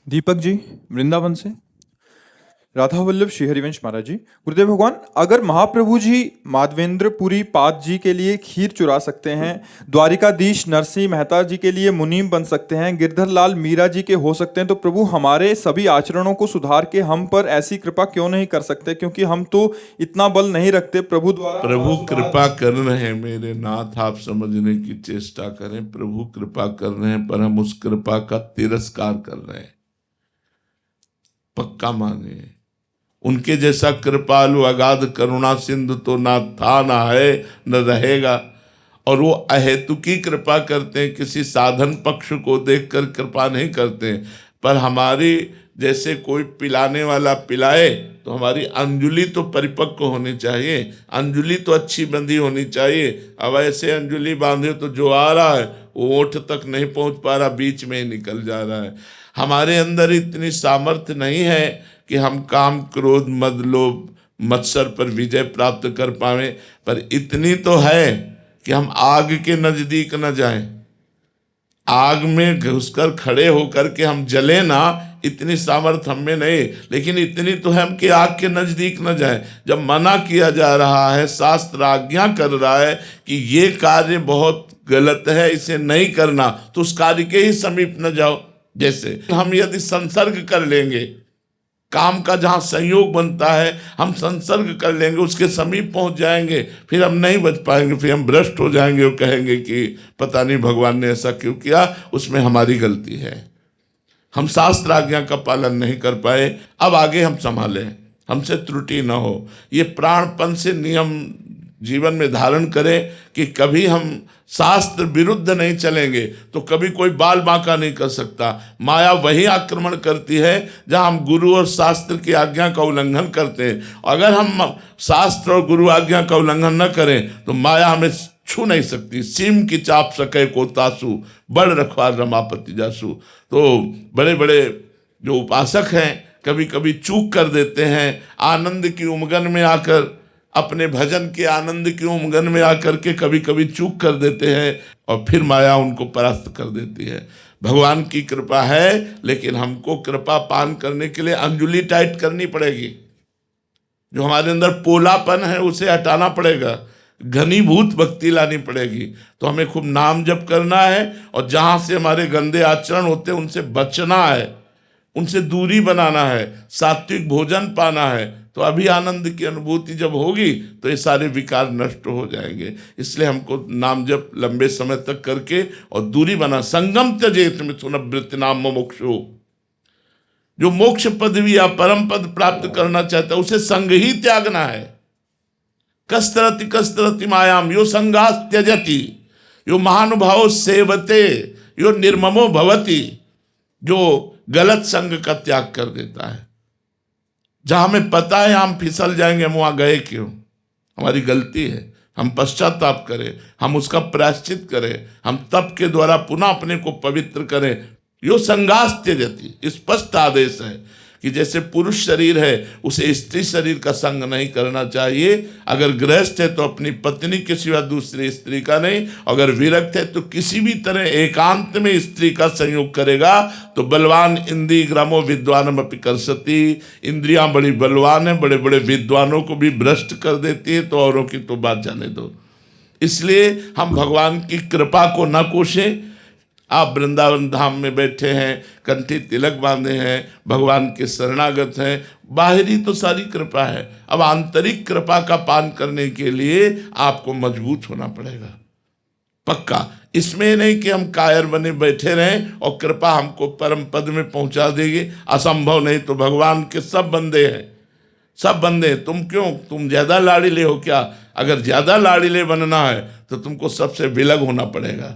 दीपक जी, वृंदावन से। राधा वल्लभ श्री हरिवंश महाराज जी। गुरुदेव भगवान, अगर महाप्रभु जी माधवेंद्रपुरी पाद जी के लिए खीर चुरा सकते हैं, द्वारिकाधीश नरसिंह मेहता जी के लिए मुनीम बन सकते हैं, गिरधर लाल मीरा जी के हो सकते हैं, तो प्रभु हमारे सभी आचरणों को सुधार के हम पर ऐसी कृपा क्यों नहीं कर सकते? क्योंकि हम तो इतना बल नहीं रखते। प्रभु द्वारा प्रभु कृपा कर रहे हैं मेरे नाथ, आप समझने की चेष्टा करें। प्रभु कृपा कर रहे हैं, पर हम उस कृपा का तिरस्कार कर रहे हैं। पक्का माने, उनके जैसा कृपालु अगाध करुणा सिंधु तो ना था, ना है, न रहेगा। और वो अहेतुकी कृपा करते हैं, किसी साधन पक्ष को देखकर कृपा नहीं करते। पर हमारी जैसे कोई पिलाने वाला पिलाए तो हमारी अंजुलि तो परिपक्व होनी चाहिए, अंजुलि तो अच्छी बंधी होनी चाहिए। अब ऐसे अंजुलि बांधे तो जो आ रहा है वो ओठ तक नहीं पहुंच पा रहा, बीच में ही निकल जा रहा है। हमारे अंदर इतनी सामर्थ्य नहीं है कि हम काम क्रोध मद लोभ मत्सर पर विजय प्राप्त कर पावे, पर इतनी तो है कि हम आग के नजदीक न जाएं। आग में घुसकर खड़े होकर के हम जले ना, इतनी सामर्थ्य हम में नहीं, लेकिन इतनी तो है हम कि आग के नजदीक न जाएं। जब मना किया जा रहा है, शास्त्र आज्ञा कर रहा है कि ये कार्य बहुत गलत है, इसे नहीं करना, तो उस कार्य के ही समीप न जाओ। जैसे हम यदि संसर्ग कर लेंगे, काम का जहाँ संयोग बनता है हम संसर्ग कर लेंगे, उसके समीप पहुंच जाएंगे, फिर हम नहीं बच पाएंगे, फिर हम भ्रष्ट हो जाएंगे और कहेंगे कि पता नहीं भगवान ने ऐसा क्यों किया, उसमें हमारी गलती है। हम शास्त्र आज्ञा का पालन नहीं कर पाए, अब आगे हम संभालें, हमसे त्रुटि न हो। ये प्राणपन से नियम जीवन में धारण करें कि कभी हम शास्त्र विरुद्ध नहीं चलेंगे तो कभी कोई बाल बांका नहीं कर सकता। माया वही आक्रमण करती है जहां हम गुरु और शास्त्र की आज्ञा का उल्लंघन करते हैं। अगर हम शास्त्र और गुरु आज्ञा का उल्लंघन न करें तो माया हमें छू नहीं सकती। सीम की चाप सके को तासु, बड़ रखवार रमापति जासु। तो बड़े बड़े जो उपासक हैं कभी कभी चूक कर देते हैं, आनंद की उमगन में आकर, अपने भजन के आनंद की उमगन में आकर के कभी कभी चूक कर देते हैं और फिर माया उनको परास्त कर देती है। भगवान की कृपा है, लेकिन हमको कृपा पान करने के लिए अंजुलि टाइट करनी पड़ेगी। जो हमारे अंदर पोलापन है उसे हटाना पड़ेगा, घनीभूत भक्ति लानी पड़ेगी। तो हमें खूब नाम जप करना है और जहाँ से हमारे गंदे आचरण होते हैं उनसे बचना है, उनसे दूरी बनाना है, सात्विक भोजन पाना है। तो अभी आनंद की अनुभूति जब होगी तो ये सारे विकार नष्ट हो जाएंगे। इसलिए हमको नाम जप लंबे समय तक करके और दूरी बना। संगम त्यजेत मिथुन वृत्ति नाम मोक्षो। जो मोक्ष पदवी या परम पद प्राप्त करना चाहता है उसे संग ही त्यागना है। कस्तरति कस्तरति मायाम यो संगास त्यजति यो महानुभाव सेवते यो निर्ममो भवति। जो गलत संग का त्याग कर देता है, जहां हमें पता है हम फिसल जाएंगे, हम वहां गए क्यों, हमारी गलती है, हम पश्चाताप करें, हम उसका प्रायश्चित करें, हम तप के द्वारा पुनः अपने को पवित्र करें। यो संगास त्यजति, स्पष्ट आदेश है कि जैसे पुरुष शरीर है उसे स्त्री शरीर का संग नहीं करना चाहिए। अगर गृहस्थ है तो अपनी पत्नी के सिवा दूसरी स्त्री का नहीं, अगर विरक्त है तो किसी भी तरह एकांत में स्त्री का संयोग करेगा तो बलवान इंद्री ग्रामो विद्वानम अपि कर्षति। इंद्रियां बड़ी बलवान है, बड़े बड़े विद्वानों को भी भ्रष्ट कर देती है, तो औरों की तो बात जाने दो। इसलिए हम भगवान की कृपा को न कोसें। आप वृंदावन धाम में बैठे हैं, कंठी तिलक बांधे हैं, भगवान के शरणागत हैं, बाहरी तो सारी कृपा है। अब आंतरिक कृपा का पान करने के लिए आपको मजबूत होना पड़ेगा, पक्का। इसमें नहीं कि हम कायर बने बैठे रहें और कृपा हमको परम पद में पहुंचा देगी, असंभव नहीं। तो भगवान के सब बंदे हैं, सब बंदे। तुम क्यों, तुम ज्यादा लाड़ीले हो क्या? अगर ज्यादा लाड़ीले बनना है तो तुमको सबसे विलग होना पड़ेगा,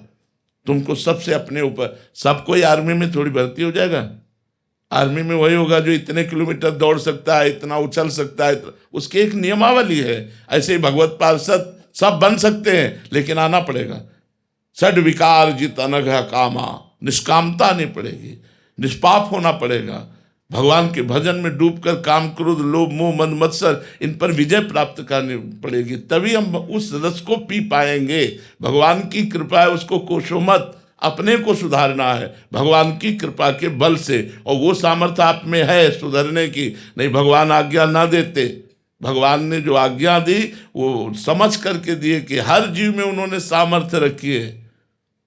तुमको सबसे अपने ऊपर। सब कोई आर्मी में थोड़ी भर्ती हो जाएगा। आर्मी में वही होगा जो इतने किलोमीटर दौड़ सकता है, इतना उछल सकता है, उसकी एक नियमावली है। ऐसे ही भगवत पार्षद सब बन सकते हैं, लेकिन आना पड़ेगा। षड विकार जित अनघ कामा, निष्कामता नहीं पड़ेगी, निष्पाप होना पड़ेगा। भगवान के भजन में डूबकर काम क्रोध लोभ मोह मद मत्सर इन पर विजय प्राप्त करनी पड़ेगी, तभी हम उस रस को पी पाएंगे। भगवान की कृपा है, उसको कोसो मत, अपने को सुधारना है भगवान की कृपा के बल से, और वो सामर्थ्य आप में है सुधरने की। नहीं भगवान आज्ञा ना देते, भगवान ने जो आज्ञा दी वो समझ करके दिए कि हर जीव में उन्होंने सामर्थ्य रखी है,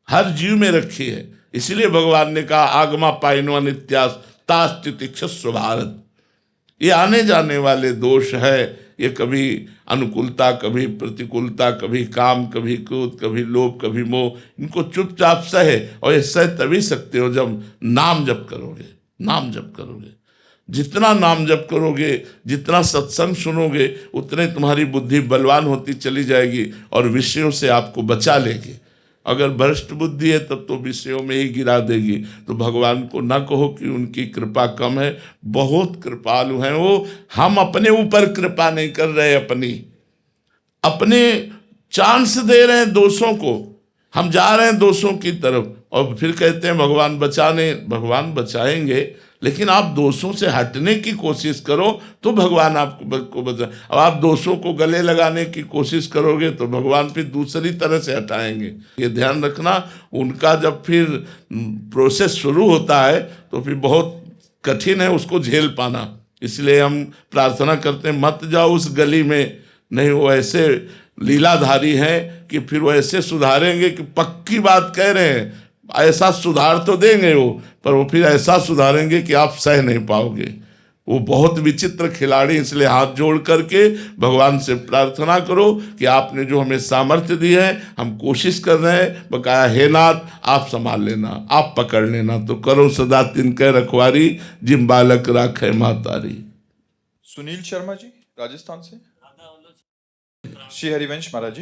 हर जीव में रखी है। इसलिए भगवान ने कहा आगमा पाइनो नित्यास तास्तितिक्षस्व भारत। ये आने जाने वाले दोष है, ये कभी अनुकूलता, कभी प्रतिकूलता, कभी काम, कभी क्रोध, कभी लोभ, कभी मोह, इनको चुपचाप सहे। और ये सह तभी सकते हो जब नाम जप करोगे। नाम जप करोगे, जितना नाम जप करोगे, जितना सत्संग सुनोगे, उतने तुम्हारी बुद्धि बलवान होती चली जाएगी और विषयों से आपको बचा लेगी। अगर भ्रष्ट बुद्धि है तब तो विषयों में ही गिरा देगी। तो भगवान को ना कहो कि उनकी कृपा कम है, बहुत कृपालु हैं वो। हम अपने ऊपर कृपा नहीं कर रहे, अपने चांस दे रहे हैं दोषों को, हम जा रहे हैं दोषों की तरफ और फिर कहते हैं भगवान बचाने। भगवान बचाएंगे, लेकिन आप दोषों से हटने की कोशिश करो तो भगवान आपको बचा। अब आप दोषों को गले लगाने की कोशिश करोगे तो भगवान फिर दूसरी तरह से हटाएंगे। ये ध्यान रखना, उनका जब फिर प्रोसेस शुरू होता है तो फिर बहुत कठिन है उसको झेल पाना। इसलिए हम प्रार्थना करते हैं मत जाओ उस गली में। नहीं, वो ऐसे लीलाधारी हैं कि फिर वो ऐसे सुधारेंगे कि पक्की बात कह रहे हैं, ऐसा सुधार तो देंगे वो, पर वो फिर ऐसा सुधारेंगे कि आप सह नहीं पाओगे। वो बहुत विचित्र खिलाड़ी। इसलिए हाथ जोड़ करके भगवान से प्रार्थना करो कि आपने जो हमें सामर्थ्य दी है, हम कोशिश कर रहे हैं, बकाया हे नाथ आप संभाल लेना, आप पकड़ लेना। तो करो सदा तिनके रखवारी, जिम बालक राखे मातारी। सुनील शर्मा जी राजस्थान से। श्री हरिवंश महाराज जी।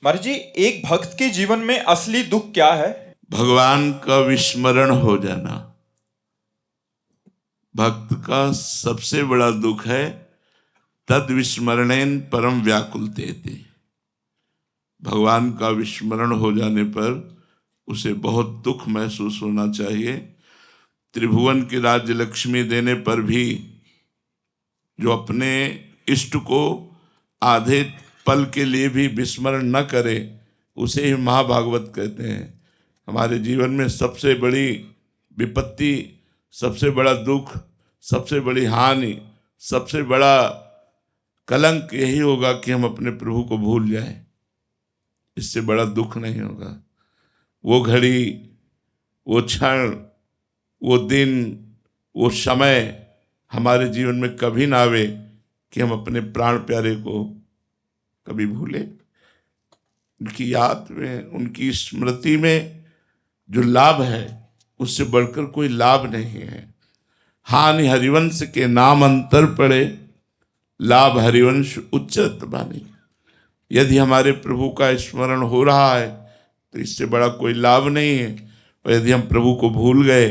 महाराज जी, एक भक्त के जीवन में असली दुख क्या है? भगवान का विस्मरण हो जाना भक्त का सबसे बड़ा दुख है। तद विस्मरणेन परम व्याकुलते थे। भगवान का विस्मरण हो जाने पर उसे बहुत दुख महसूस होना चाहिए। त्रिभुवन की राज्य लक्ष्मी देने पर भी जो अपने इष्ट को आधे पल के लिए भी विस्मरण न करे, उसे ही महाभागवत कहते हैं। हमारे जीवन में सबसे बड़ी विपत्ति, सबसे बड़ा दुख, सबसे बड़ी हानि, सबसे बड़ा कलंक यही होगा कि हम अपने प्रभु को भूल जाएं। इससे बड़ा दुख नहीं होगा। वो घड़ी, वो क्षण, वो दिन, वो समय हमारे जीवन में कभी ना आवे कि हम अपने प्राण प्यारे को कभी भूलें। उनकी याद में, उनकी स्मृति में जो लाभ है उससे बढ़कर कोई लाभ नहीं है। हानि हरिवंश के नाम अंतर पड़े, लाभ हरिवंश उच्चत बानी। यदि हमारे प्रभु का स्मरण हो रहा है तो इससे बड़ा कोई लाभ नहीं है, और यदि हम प्रभु को भूल गए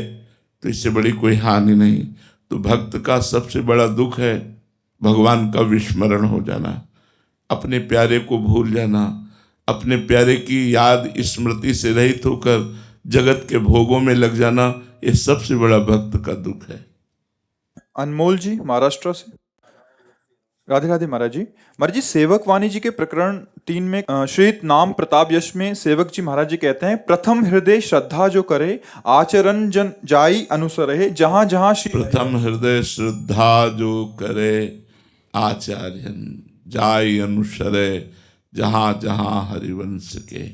तो इससे बड़ी कोई हानि नहीं। तो भक्त का सबसे बड़ा दुख है भगवान का विस्मरण हो जाना, अपने प्यारे को भूल जाना, अपने प्यारे की याद स्मृति से रहित होकर जगत के भोगों में लग जाना। ये सबसे बड़ा भक्त का दुख है। अनमोल जी महाराष्ट्र से। राधे राधे महाराज जी। महाराज जी, सेवक वाणी जी के प्रकरण 3 में श्रीत नाम प्रताप यश में सेवक जी महाराज जी कहते हैं, प्रथम हृदय श्रद्धा जो करे आचरण जन जाई अनुसरे। जहां जहां श्री प्रथम हृदय श्रद्धा जो करे आचार्यन जाय अनुसरे। जहां जहां हरिवंश के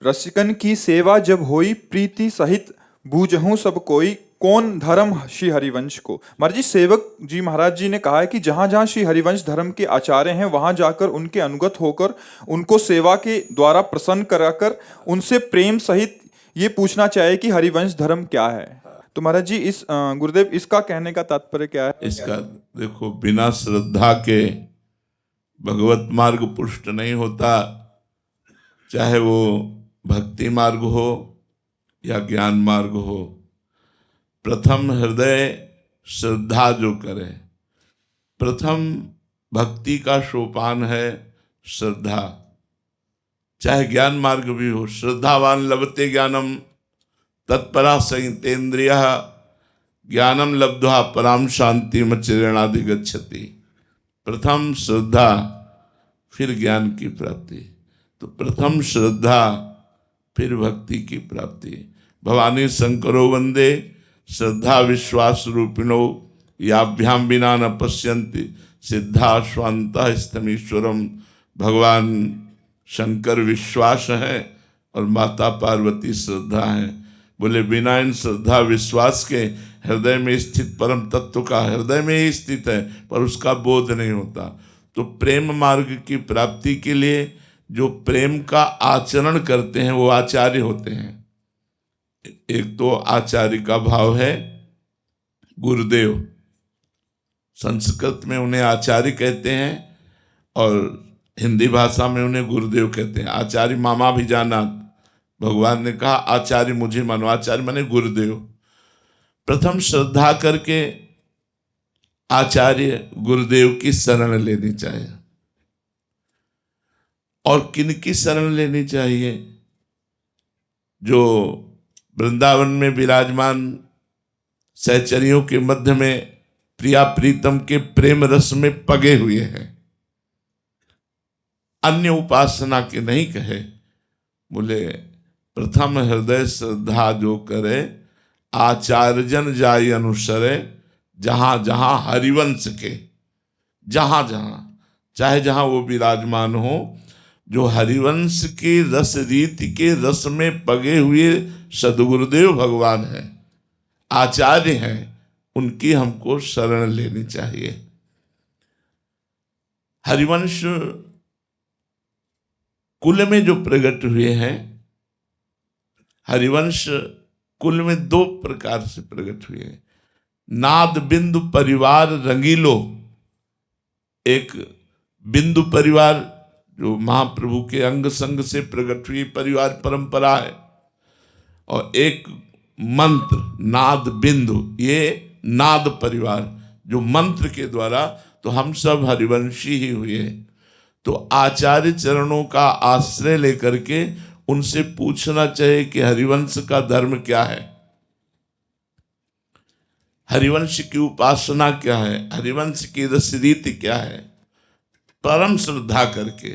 रसिकन की सेवा जब होई प्रीति सहित बूझहूं सब कोई। कौन धर्म श्री हरिवंश को? महाराज जी, सेवक जी महाराज जी ने कहा है कि जहां जहां श्री हरिवंश धर्म के आचार्य हैं वहां जाकर उनके अनुगत होकर उनको सेवा के द्वारा प्रसन्न कराकर उनसे प्रेम सहित ये पूछना चाहिए कि हरिवंश धर्म क्या है। तो महाराज जी, इस गुरुदेव इसका कहने का तात्पर्य क्या है? इसका देखो, बिना श्रद्धा के भगवत मार्ग पुष्ट नहीं होता, चाहे वो भक्ति मार्ग हो या ज्ञान मार्ग हो। प्रथम हृदय श्रद्धा जो करे, प्रथम भक्ति का सोपान है श्रद्धा। चाहे ज्ञान मार्ग भी हो, श्रद्धावान लभते ज्ञानम तत्परा संयतेन्द्रिय ज्ञानम लब्ध्वा पराम शांति मच्चिरणाधिगच्छति। प्रथम श्रद्धा, फिर ज्ञान की प्राप्ति। तो प्रथम श्रद्धा फिर भक्ति की प्राप्ति। भवानी शंकरो वंदे श्रद्धा विश्वास रूपिणो याभ्याम बिना न पश्यन्ति सिद्धा स्वांता स्तमीश्वरम। भगवान शंकर विश्वास है और माता पार्वती श्रद्धा है। बोले बिना इन श्रद्धा विश्वास के हृदय में स्थित परम तत्व का हृदय में ही स्थित है पर उसका बोध नहीं होता। तो प्रेम मार्ग की प्राप्ति के लिए जो प्रेम का आचरण करते हैं वो आचार्य होते हैं। एक तो आचार्य का भाव है गुरुदेव, संस्कृत में उन्हें आचार्य कहते हैं और हिंदी भाषा में उन्हें गुरुदेव कहते हैं। आचार्य मामा भी जाना, भगवान ने कहा आचार्य मुझे मानो, आचार्य माने गुरुदेव। प्रथम श्रद्धा करके आचार्य गुरुदेव की शरण लेनी चाहिए। और किन की शरण लेनी चाहिए? जो वृंदावन में विराजमान सहचरियों के मध्य में प्रिया प्रीतम के प्रेम रस में पगे हुए हैं, अन्य उपासना के नहीं कहे। बोले प्रथम हृदय श्रद्धा जो करे आचार्य जन जाय अनुसरे। जहां जहां हरिवंश के, जहां जहां चाहे जहां वो विराजमान हो, जो हरिवंश की रस रीति के रस में पगे हुए सदगुरुदेव भगवान हैं, आचार्य हैं, उनकी हमको शरण लेनी चाहिए। हरिवंश कुल में जो प्रकट हुए हैं, हरिवंश कुल में दो प्रकार से प्रकट हुए हैं। नाद बिंदु परिवार रंगीलो, एक बिंदु परिवार जो महाप्रभु के अंग संग से प्रकट हुई परिवार परंपरा है, और एक मंत्र नाद बिंदु, ये नाद परिवार जो मंत्र के द्वारा, तो हम सब हरिवंशी ही हुए। तो आचार्य चरणों का आश्रय लेकर के उनसे पूछना चाहिए कि हरिवंश का धर्म क्या है, हरिवंश की उपासना क्या है, हरिवंश की रस रीति क्या है, परम श्रद्धा करके।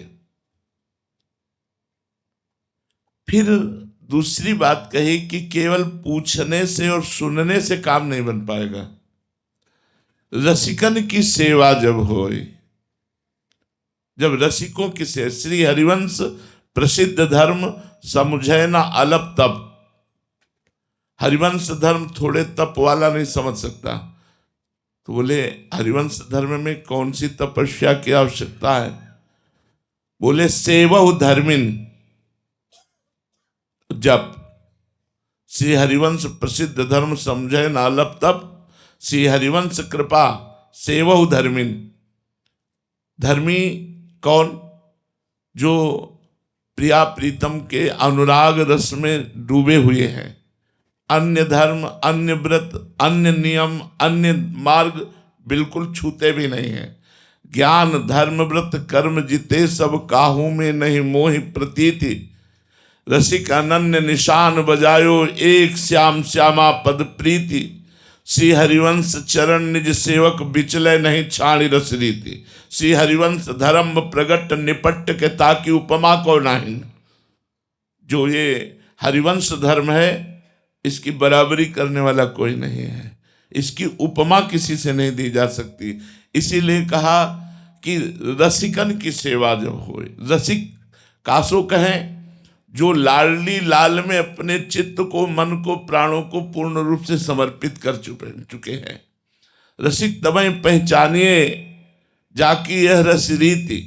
फिर दूसरी बात कही कि केवल पूछने से और सुनने से काम नहीं बन पाएगा। रसिकन की सेवा जब होए, जब रसिकों की सेवा, श्री हरिवंश प्रसिद्ध धर्म समुझे ना अलप तप। हरिवंश धर्म थोड़े तप वाला नहीं समझ सकता। तो बोले हरिवंश धर्म में कौन सी तपस्या की आवश्यकता है? बोले सेवहु धर्मिन जप। श्री हरिवंश प्रसिद्ध धर्म समझे ना अलप तप, श्री हरिवंश कृपा सेवहु धर्मिन। धर्मी कौन? जो प्रिया प्रीतम के अनुराग रस में डूबे हुए हैं। अन्य धर्म, अन्य व्रत, अन्य नियम, अन्य मार्ग बिल्कुल छूते भी नहीं है। ज्ञान धर्म व्रत कर्म जिते सब काहू में नहीं मोहि प्रतीति। रसिक अनन्य निशान बजायो एक श्याम श्यामा पद प्रीति। श्री हरिवंश चरण निज सेवक बिचले नहीं छाणी रस रीति। श्री हरिवंश धर्म प्रगट निपट के ताकि उपमा को नहीं। जो ये हरिवंश धर्म है, इसकी बराबरी करने वाला कोई नहीं है, इसकी उपमा किसी से नहीं दी जा सकती। इसीलिए कहा कि रसिकन की सेवा जब होए, रसिक कासो कहें जो लाडली लाल में अपने चित्त को, मन को, प्राणों को पूर्ण रूप से समर्पित कर चुके हैं। रसिक तबई पहचानिए जाकी यह रस रीति,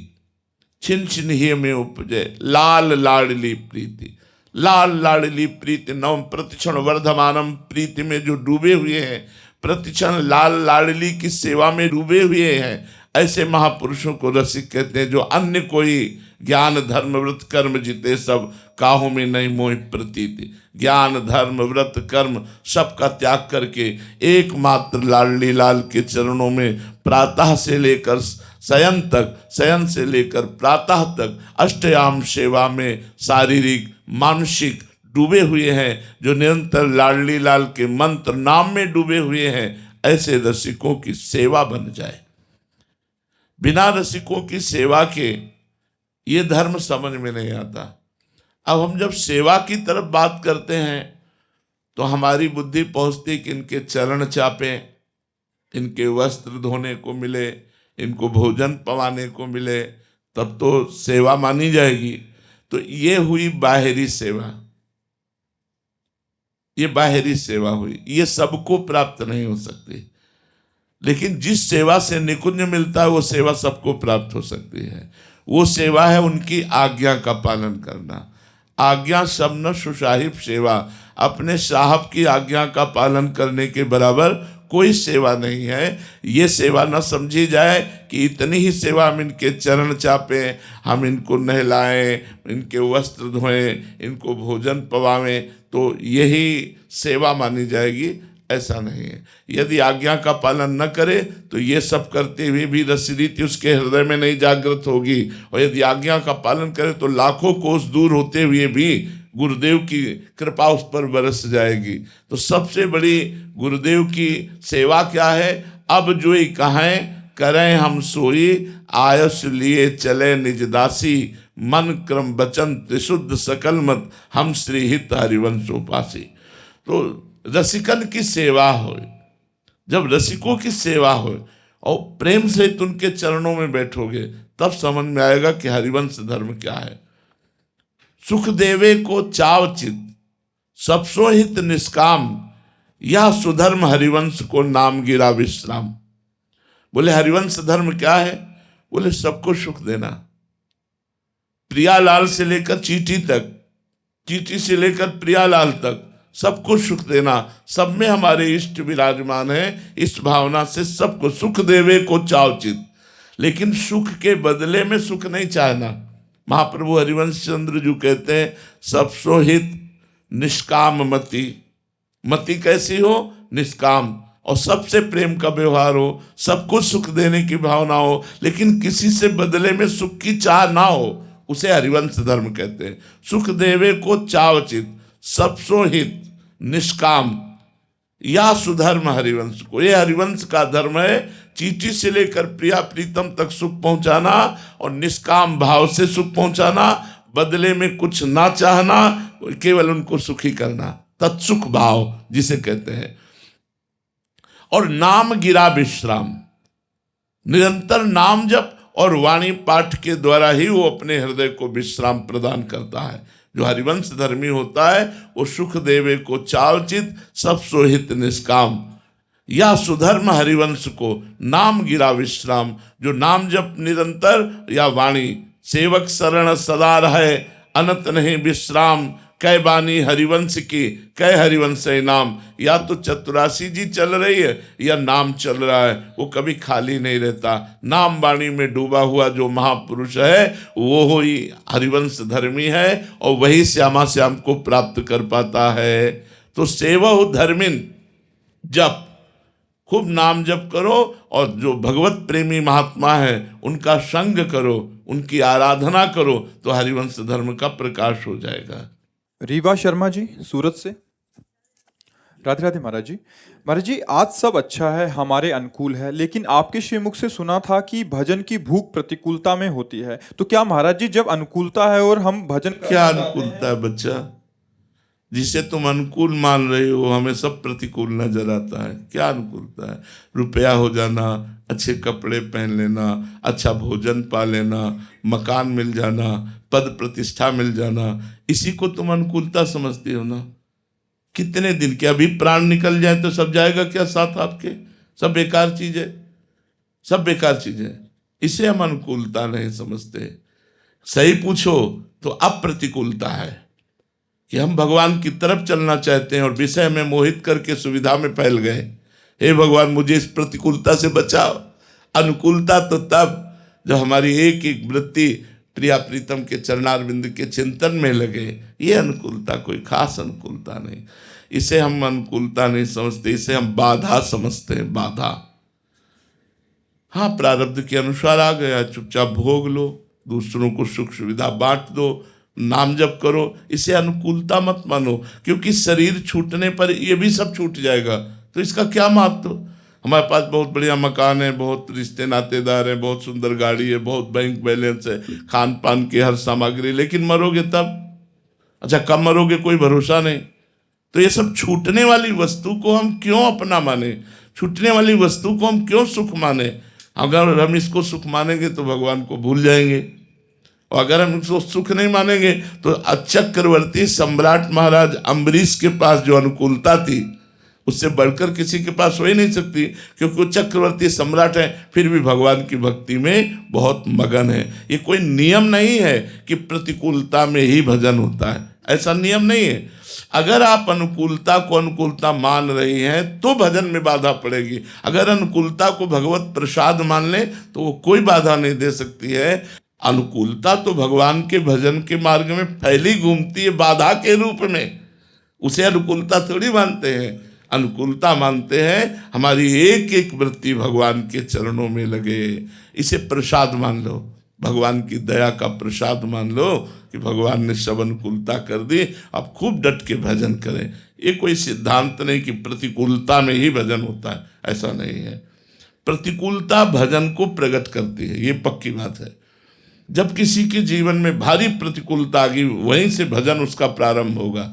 छिन छिन ही में उपजे लाल लाडली प्रीति। लाल लाडली प्रीति नवम प्रतिक्षण वर्धमानम, प्रीति में जो डूबे हुए हैं, प्रतिक्षण लाल लाडली की सेवा में डूबे हुए हैं, ऐसे महापुरुषों को रसिक कहते हैं। जो अन्य कोई ज्ञान धर्म व्रत कर्म जिते सब काहू में नहीं मोह प्रतीति। ज्ञान धर्म व्रत कर्म सबका त्याग करके एकमात्र लाडली लाल के चरणों में प्रातः से लेकर शयन तक, शयन से लेकर प्रातः तक अष्टयाम सेवा में शारीरिक मानसिक डूबे हुए हैं, जो निरंतर लाडली लाल के मंत्र नाम में डूबे हुए हैं, ऐसे रसिकों की सेवा बन जाए। बिना रसिकों की सेवा के ये धर्म समझ में नहीं आता। अब हम जब सेवा की तरफ बात करते हैं तो हमारी बुद्धि पहुंचती कि इनके चरण चापे, इनके वस्त्र धोने को मिले, इनको भोजन पवाने को मिले, तब तो सेवा मानी जाएगी। तो ये हुई बाहरी सेवा, ये बाहरी सेवा हुई, ये सबको प्राप्त नहीं हो सकती। लेकिन जिस सेवा से निकुंज मिलता है वो सेवा सबको प्राप्त हो सकती है। वो सेवा है उनकी आज्ञा का पालन करना। आज्ञा शब्द सुसाहिब सेवा, अपने साहब की आज्ञा का पालन करने के बराबर कोई सेवा नहीं है। ये सेवा न समझी जाए कि इतनी ही सेवा हम इनके चरण चापें, हम इनको नहलाएं, इनके वस्त्र धोएं, इनको भोजन पवावें, तो यही सेवा मानी जाएगी। ऐसा नहीं है। यदि आज्ञा का पालन न करे तो ये सब करते हुए भी रसरीति उसके हृदय में नहीं जागृत होगी, और यदि आज्ञा का पालन करे तो लाखों कोस दूर होते हुए भी गुरुदेव की कृपा उस पर बरस जाएगी। तो सबसे बड़ी गुरुदेव की सेवा क्या है? अब जो ही कहें करें हम सोई, आयुष लिए चले निज दासी, मन क्रम वचन त्रिशुद्ध सकल मत, हम श्री हित हरिवंशोपासी। तो रसिकन की सेवा हो, जब रसिकों की सेवा हो और प्रेम से उनके चरणों में बैठोगे तब समझ में आएगा कि हरिवंश धर्म क्या है। सुख देवे को चाव चित, सबसो हित निष्काम, यह सुधर्म हरिवंश को नाम गिरा विश्राम। बोले हरिवंश धर्म क्या है? बोले सबको सुख देना। प्रियालाल से लेकर चींटी तक, चींटी से लेकर प्रियालाल तक सबको सुख देना। सब में हमारे इष्ट विराजमान है। इस भावना से सबको सुख देवे को चावचित, लेकिन सुख के बदले में सुख नहीं चाहना। महाप्रभु हरिवंश चंद्र जी कहते हैं सबसो हित निष्काम मति। मति कैसी हो? निष्काम, और सबसे प्रेम का व्यवहार हो, सबको सुख देने की भावना हो, लेकिन किसी से बदले में सुख की चाह ना हो, उसे हरिवंश धर्म कहते हैं। सुख देवे को चावचित, सबसो हित निष्काम, या सुधर्म हरिवंश को। ये हरिवंश का धर्म है, चींटी से लेकर प्रिया प्रीतम तक सुख पहुंचाना और निष्काम भाव से सुख पहुंचाना, बदले में कुछ ना चाहना, केवल उनको सुखी करना, तत्सुख भाव जिसे कहते हैं। और नाम गिरा विश्राम, निरंतर नाम जप और वाणी पाठ के द्वारा ही वो अपने हृदय को विश्राम प्रदान करता है। जो हरिवंश धर्मी होता है वो सुख देवे को चावचित, सब सोहित निष्काम, या सुधर्म हरिवंश को नाम गिरा विश्राम। जो नाम जप निरंतर या वाणी, सेवक शरण सदा रहे, अनंत नहीं विश्राम, कै बानी हरिवंश की, कै हरिवंश नाम। या तो चतुरासी जी चल रही है या नाम चल रहा है, वो कभी खाली नहीं रहता। नाम वाणी में डूबा हुआ जो महापुरुष है वो ही हरिवंश धर्मी है, और वही श्यामा श्याम को प्राप्त कर पाता है। तो सेवहु धर्मिन, जप खूब नाम जप करो, और जो भगवत प्रेमी महात्मा है उनका संग करो, उनकी आराधना करो, तो हरिवंश धर्म का प्रकाश हो जाएगा। रीवा शर्मा जी सूरत से, राधे राधे महाराज जी। महाराज जी आज सब अच्छा है, हमारे अनुकूल है, लेकिन आपके श्रीमुख से सुना था कि भजन की भूख प्रतिकूलता में होती है। तो क्या महाराज जी जब अनुकूलता है और हम भजन क्या अनुकूलता है बच्चा? जिसे तुम अनुकूल मान रहे हो हमें सब प्रतिकूल नजर आता है। क्या अनुकूलता है? रुपया हो जाना, अच्छे कपड़े पहन लेना, अच्छा भोजन पा लेना, मकान मिल जाना, पद प्रतिष्ठा मिल जाना, इसी को तुम अनुकूलता समझते हो ना। कितने दिन के, अभी प्राण निकल जाए तो सब जाएगा क्या साथ आपके? सब बेकार चीज है, सब बेकार चीज है। इसे हम अनुकूलता नहीं समझते। सही पूछो तो अप्रतिकूलता है कि हम भगवान की तरफ चलना चाहते हैं और विषय में मोहित करके सुविधा में फैल गए। हे भगवान मुझे इस प्रतिकूलता से बचाओ। अनुकूलता तो तब जब हमारी एक एक वृत्ति प्रिया प्रीतम के चरणारविंद के चिंतन में लगे। ये अनुकूलता कोई खास अनुकूलता नहीं, इसे हम अनुकूलता नहीं समझते, इसे हम बाधा समझते हैं। बाधा, हाँ प्रारब्ध के अनुसार आ गया, चुपचाप भोग लो, दूसरों को सुख सुविधा बांट दो, नाम जप करो, इसे अनुकूलता मत मानो। क्योंकि शरीर छूटने पर ये भी सब छूट जाएगा, तो इसका क्या महत्व? हमारे पास बहुत बढ़िया मकान है, बहुत रिश्ते नातेदार हैं, बहुत सुंदर गाड़ी है, बहुत बैंक बैलेंस है, खान पान की हर सामग्री, लेकिन मरोगे तब अच्छा कब मरोगे कोई भरोसा नहीं। तो ये सब छूटने वाली वस्तु को हम क्यों अपना माने, छूटने वाली वस्तु को हम क्यों सुख माने। अगर हम इसको सुख मानेंगे तो भगवान को भूल जाएंगे, और अगर हम इसको सुख नहीं मानेंगे तो चक्रवर्ती सम्राट महाराज अम्बरीश के पास जो अनुकूलता थी उससे बढ़कर किसी के पास हो ही नहीं सकती, क्योंकि वो चक्रवर्ती सम्राट है फिर भी भगवान की भक्ति में बहुत मगन है। ये कोई नियम नहीं है कि प्रतिकूलता में ही भजन होता है, ऐसा नियम नहीं है। अगर आप अनुकूलता को अनुकूलता मान रही हैं तो भजन में बाधा पड़ेगी, अगर अनुकूलता को भगवत प्रसाद मान ले तो वो कोई बाधा नहीं दे सकती है। अनुकूलता तो भगवान के भजन के मार्ग में फैली घूमती है बाधा के रूप में, उसे अनुकूलता थोड़ी मानते हैं। अनुकूलता मानते हैं हमारी एक एक वृत्ति भगवान के चरणों में लगे, इसे प्रसाद मान लो, भगवान की दया का प्रसाद मान लो कि भगवान ने सब अनुकूलता कर दी, आप खूब डट के भजन करें। ये कोई सिद्धांत नहीं कि प्रतिकूलता में ही भजन होता है, ऐसा नहीं है। प्रतिकूलता भजन को प्रकट करती है, ये पक्की बात है। जब किसी के जीवन में भारी प्रतिकूलता आ गई वहीं से भजन उसका प्रारंभ होगा।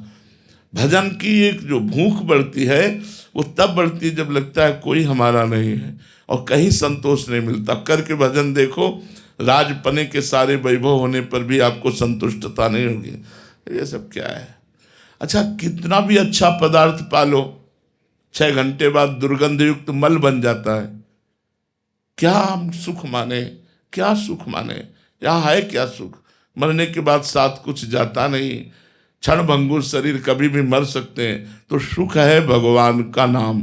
भजन की एक जो भूख बढ़ती है वो तब बढ़ती है जब लगता है कोई हमारा नहीं है और कहीं संतोष नहीं मिलता। करके भजन देखो, राजपने के सारे वैभव होने पर भी आपको संतुष्टता नहीं होगी। ये सब क्या है। अच्छा कितना भी अच्छा पदार्थ पालो 6 घंटे बाद दुर्गंध युक्त मल बन जाता है। क्या हम सुख माने, क्या सुख माने, यहाँ है क्या सुख। मरने के बाद साथ कुछ जाता नहीं, क्षण भंगुर शरीर कभी भी मर सकते हैं। तो सुख है भगवान का नाम,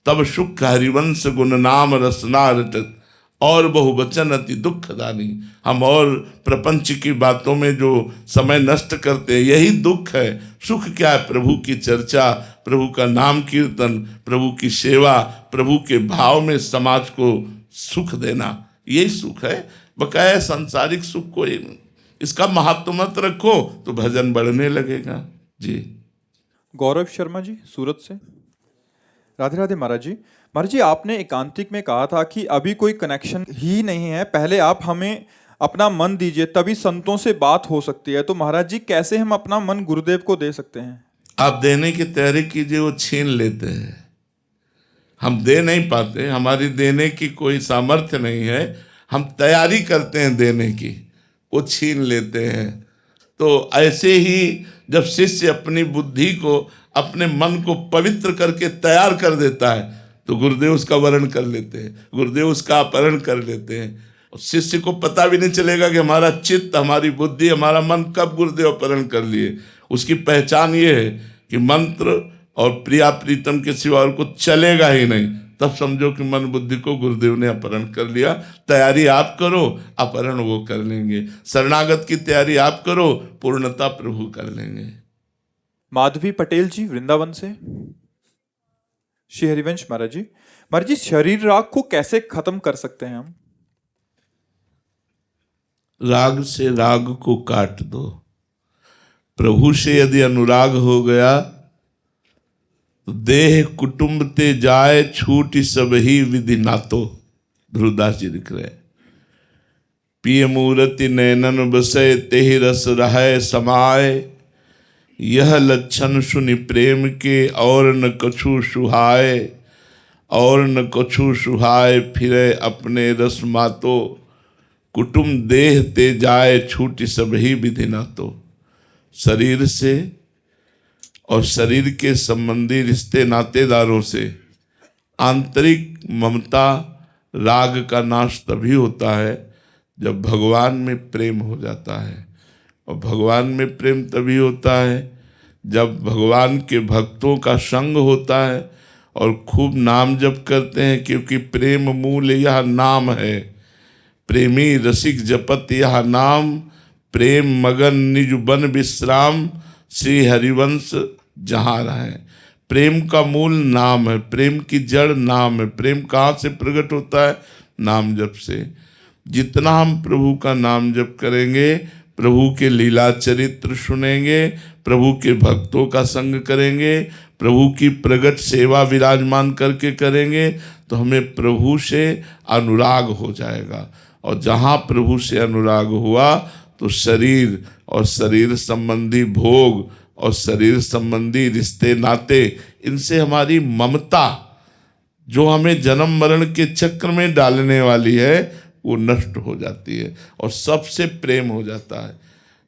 तब सुख हरिवंश गुण नाम रसना रटत और बहुवचन अति दुखदानी। हम और प्रपंच की बातों में जो समय नष्ट करते हैं यही दुख है। सुख क्या है, प्रभु की चर्चा, प्रभु का नाम कीर्तन, प्रभु की सेवा, प्रभु के भाव में समाज को सुख देना, यही सुख है। बकाया सांसारिक सुख कोई नहीं। इसका महत्व मत रखो तो भजन बढ़ने लगेगा। जी गौरव शर्मा जी सूरत से। राधे राधे महाराज जी। महाराज जी आपने एकांतिक में कहा था कि अभी कोई कनेक्शन ही नहीं है, पहले आप हमें अपना मन दीजिए तभी संतों से बात हो सकती है। तो महाराज जी कैसे हम अपना मन गुरुदेव को दे सकते हैं? आप देने की तैयारी कीजिए, वो छीन लेते हैं। हम दे नहीं पाते, हमारी देने की कोई सामर्थ्य नहीं है, हम तैयारी करते हैं देने की, वो छीन लेते हैं। तो ऐसे ही जब शिष्य अपनी बुद्धि को, अपने मन को पवित्र करके तैयार कर देता है तो गुरुदेव उसका वरण कर लेते हैं, गुरुदेव उसका अपहरण कर लेते हैं। और शिष्य को पता भी नहीं चलेगा कि हमारा चित्त, हमारी बुद्धि, हमारा मन कब गुरुदेव अपहरण कर लिए। उसकी पहचान ये है कि मंत्र और प्रिया प्रीतम के सिवा और कुछ चलेगा ही नहीं, तब समझो कि मन बुद्धि को गुरुदेव ने अपहरण कर लिया। तैयारी आप करो, अपहरण वो कर लेंगे। शरणागत की तैयारी आप करो, पूर्णता प्रभु कर लेंगे। माधवी पटेल जी वृंदावन से। श्री हरिवंश महाराज जी। महाराज जी शरीर राग को कैसे खत्म कर सकते हैं हम? राग से राग को काट दो। प्रभु से यदि अनुराग हो गया तो देह कुटुंब ते जाए छूट सब ही विधि नातो। ध्रुवदास जी लिख रहे। पिय मूर्ति नैनन बसे तेहि रस रहे समाए, यह लक्षण सुनि प्रेम के और न कछु सुहाए, और न कछु सुहाए फिरे अपने रस मातो, कुटुंब देह ते जाए छूट सब ही विधि नातो। शरीर से और शरीर के संबंधी रिश्ते नातेदारों से आंतरिक ममता राग का नाश तभी होता है जब भगवान में प्रेम हो जाता है। और भगवान में प्रेम तभी होता है जब भगवान के भक्तों का संग होता है और खूब नाम जप करते हैं, क्योंकि प्रेम मूल यह नाम है। प्रेमी रसिक जपत यह नाम, प्रेम मगन निज बन विश्राम, श्री हरिवंश जहाँ रहे। प्रेम का मूल नाम है, प्रेम की जड़ नाम है। प्रेम कहाँ से प्रकट होता है? नाम जप से। जितना हम प्रभु का नाम जप करेंगे, प्रभु के लीला चरित्र सुनेंगे, प्रभु के भक्तों का संग करेंगे, प्रभु की प्रगट सेवा विराजमान करके करेंगे, तो हमें प्रभु से अनुराग हो जाएगा। और जहाँ प्रभु से अनुराग हुआ तो शरीर और शरीर संबंधी भोग और शरीर संबंधी रिश्ते नाते, इनसे हमारी ममता जो हमें जन्म मरण के चक्र में डालने वाली है वो नष्ट हो जाती है और सबसे प्रेम हो जाता है।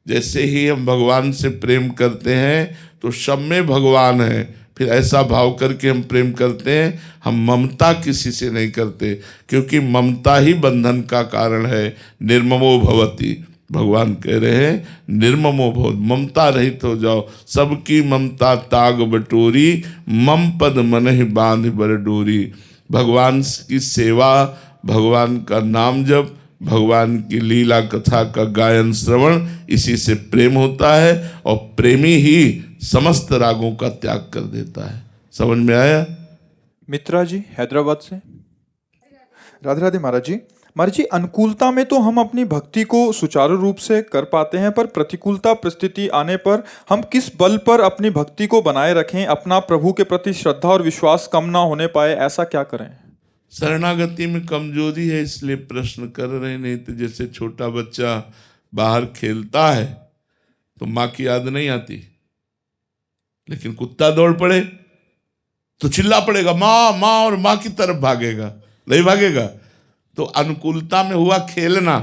जैसे ही हम भगवान से प्रेम करते हैं तो सब में भगवान है, फिर ऐसा भाव करके हम प्रेम करते हैं। हम ममता किसी से नहीं करते, क्योंकि ममता ही बंधन का कारण है। निर्ममो भवति, भगवान कह रहे हैं निर्ममो भव, ममता रहित हो जाओ। सबकी ममता ताग बटोरी, मम पद मन ही बांध बर डोरी। भगवान की सेवा, भगवान का नाम जप, भगवान की लीला कथा का गायन श्रवण, इसी से प्रेम होता है और प्रेमी ही समस्त रागों का त्याग कर देता है। समझ में आया? मित्रा जी हैदराबाद से। राधे राधे महाराज जी। महाराज जी, अनुकूलता में तो हम अपनी भक्ति को सुचारू रूप से कर पाते हैं, पर प्रतिकूलता परिस्थिति आने पर हम किस बल पर अपनी भक्ति को बनाए रखें, अपना प्रभु के प्रति श्रद्धा और विश्वास कम ना होने पाए, ऐसा क्या करें? शरणागति में कमजोरी है, इसलिए प्रश्न कर रहे। नहीं तो जैसे छोटा बच्चा बाहर खेलता है तो माँ की याद नहीं आती, लेकिन कुत्ता दौड़ पड़े तो चिल्ला पड़ेगा माँ माँ, और माँ की तरफ भागेगा, नहीं भागेगा। तो अनुकूलता में हुआ खेलना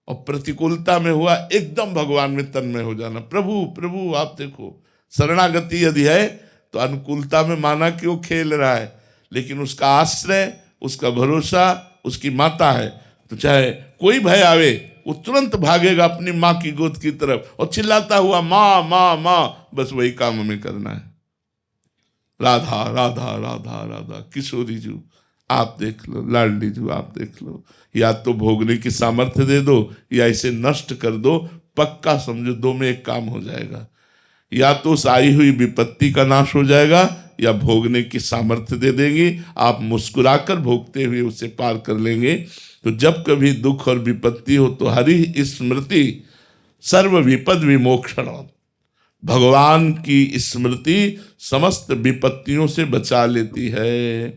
और प्रतिकूलता में हुआ एकदम भगवान में तन्मय हो जाना। प्रभु प्रभु आप देखो, शरणागति यदि है तो अनुकूलता में माना कि वो खेल रहा है, लेकिन उसका आश्रय, उसका भरोसा उसकी माता है, तो चाहे कोई भय आवे वो तुरंत भागेगा अपनी माँ की गोद की तरफ और चिल्लाता हुआ माँ माँ माँ। बस वही काम हमें करना है। राधा राधा राधा राधा, किशोरी जी आप देख लो, लाडली जी आप देख लो। या तो भोगने की सामर्थ्य दे दो या इसे नष्ट कर दो, पक्का समझो दो में एक काम हो जाएगा। या तो उस आई हुई विपत्ति का नाश हो जाएगा या भोगने की सामर्थ्य दे देंगी, आप मुस्कुराकर भोगते हुए उसे पार कर लेंगे। तो जब कभी दुख और विपत्ति हो तो हरि स्मृति सर्व विपद विमोक्षण, भगवान की स्मृति समस्त विपत्तियों से बचा लेती है।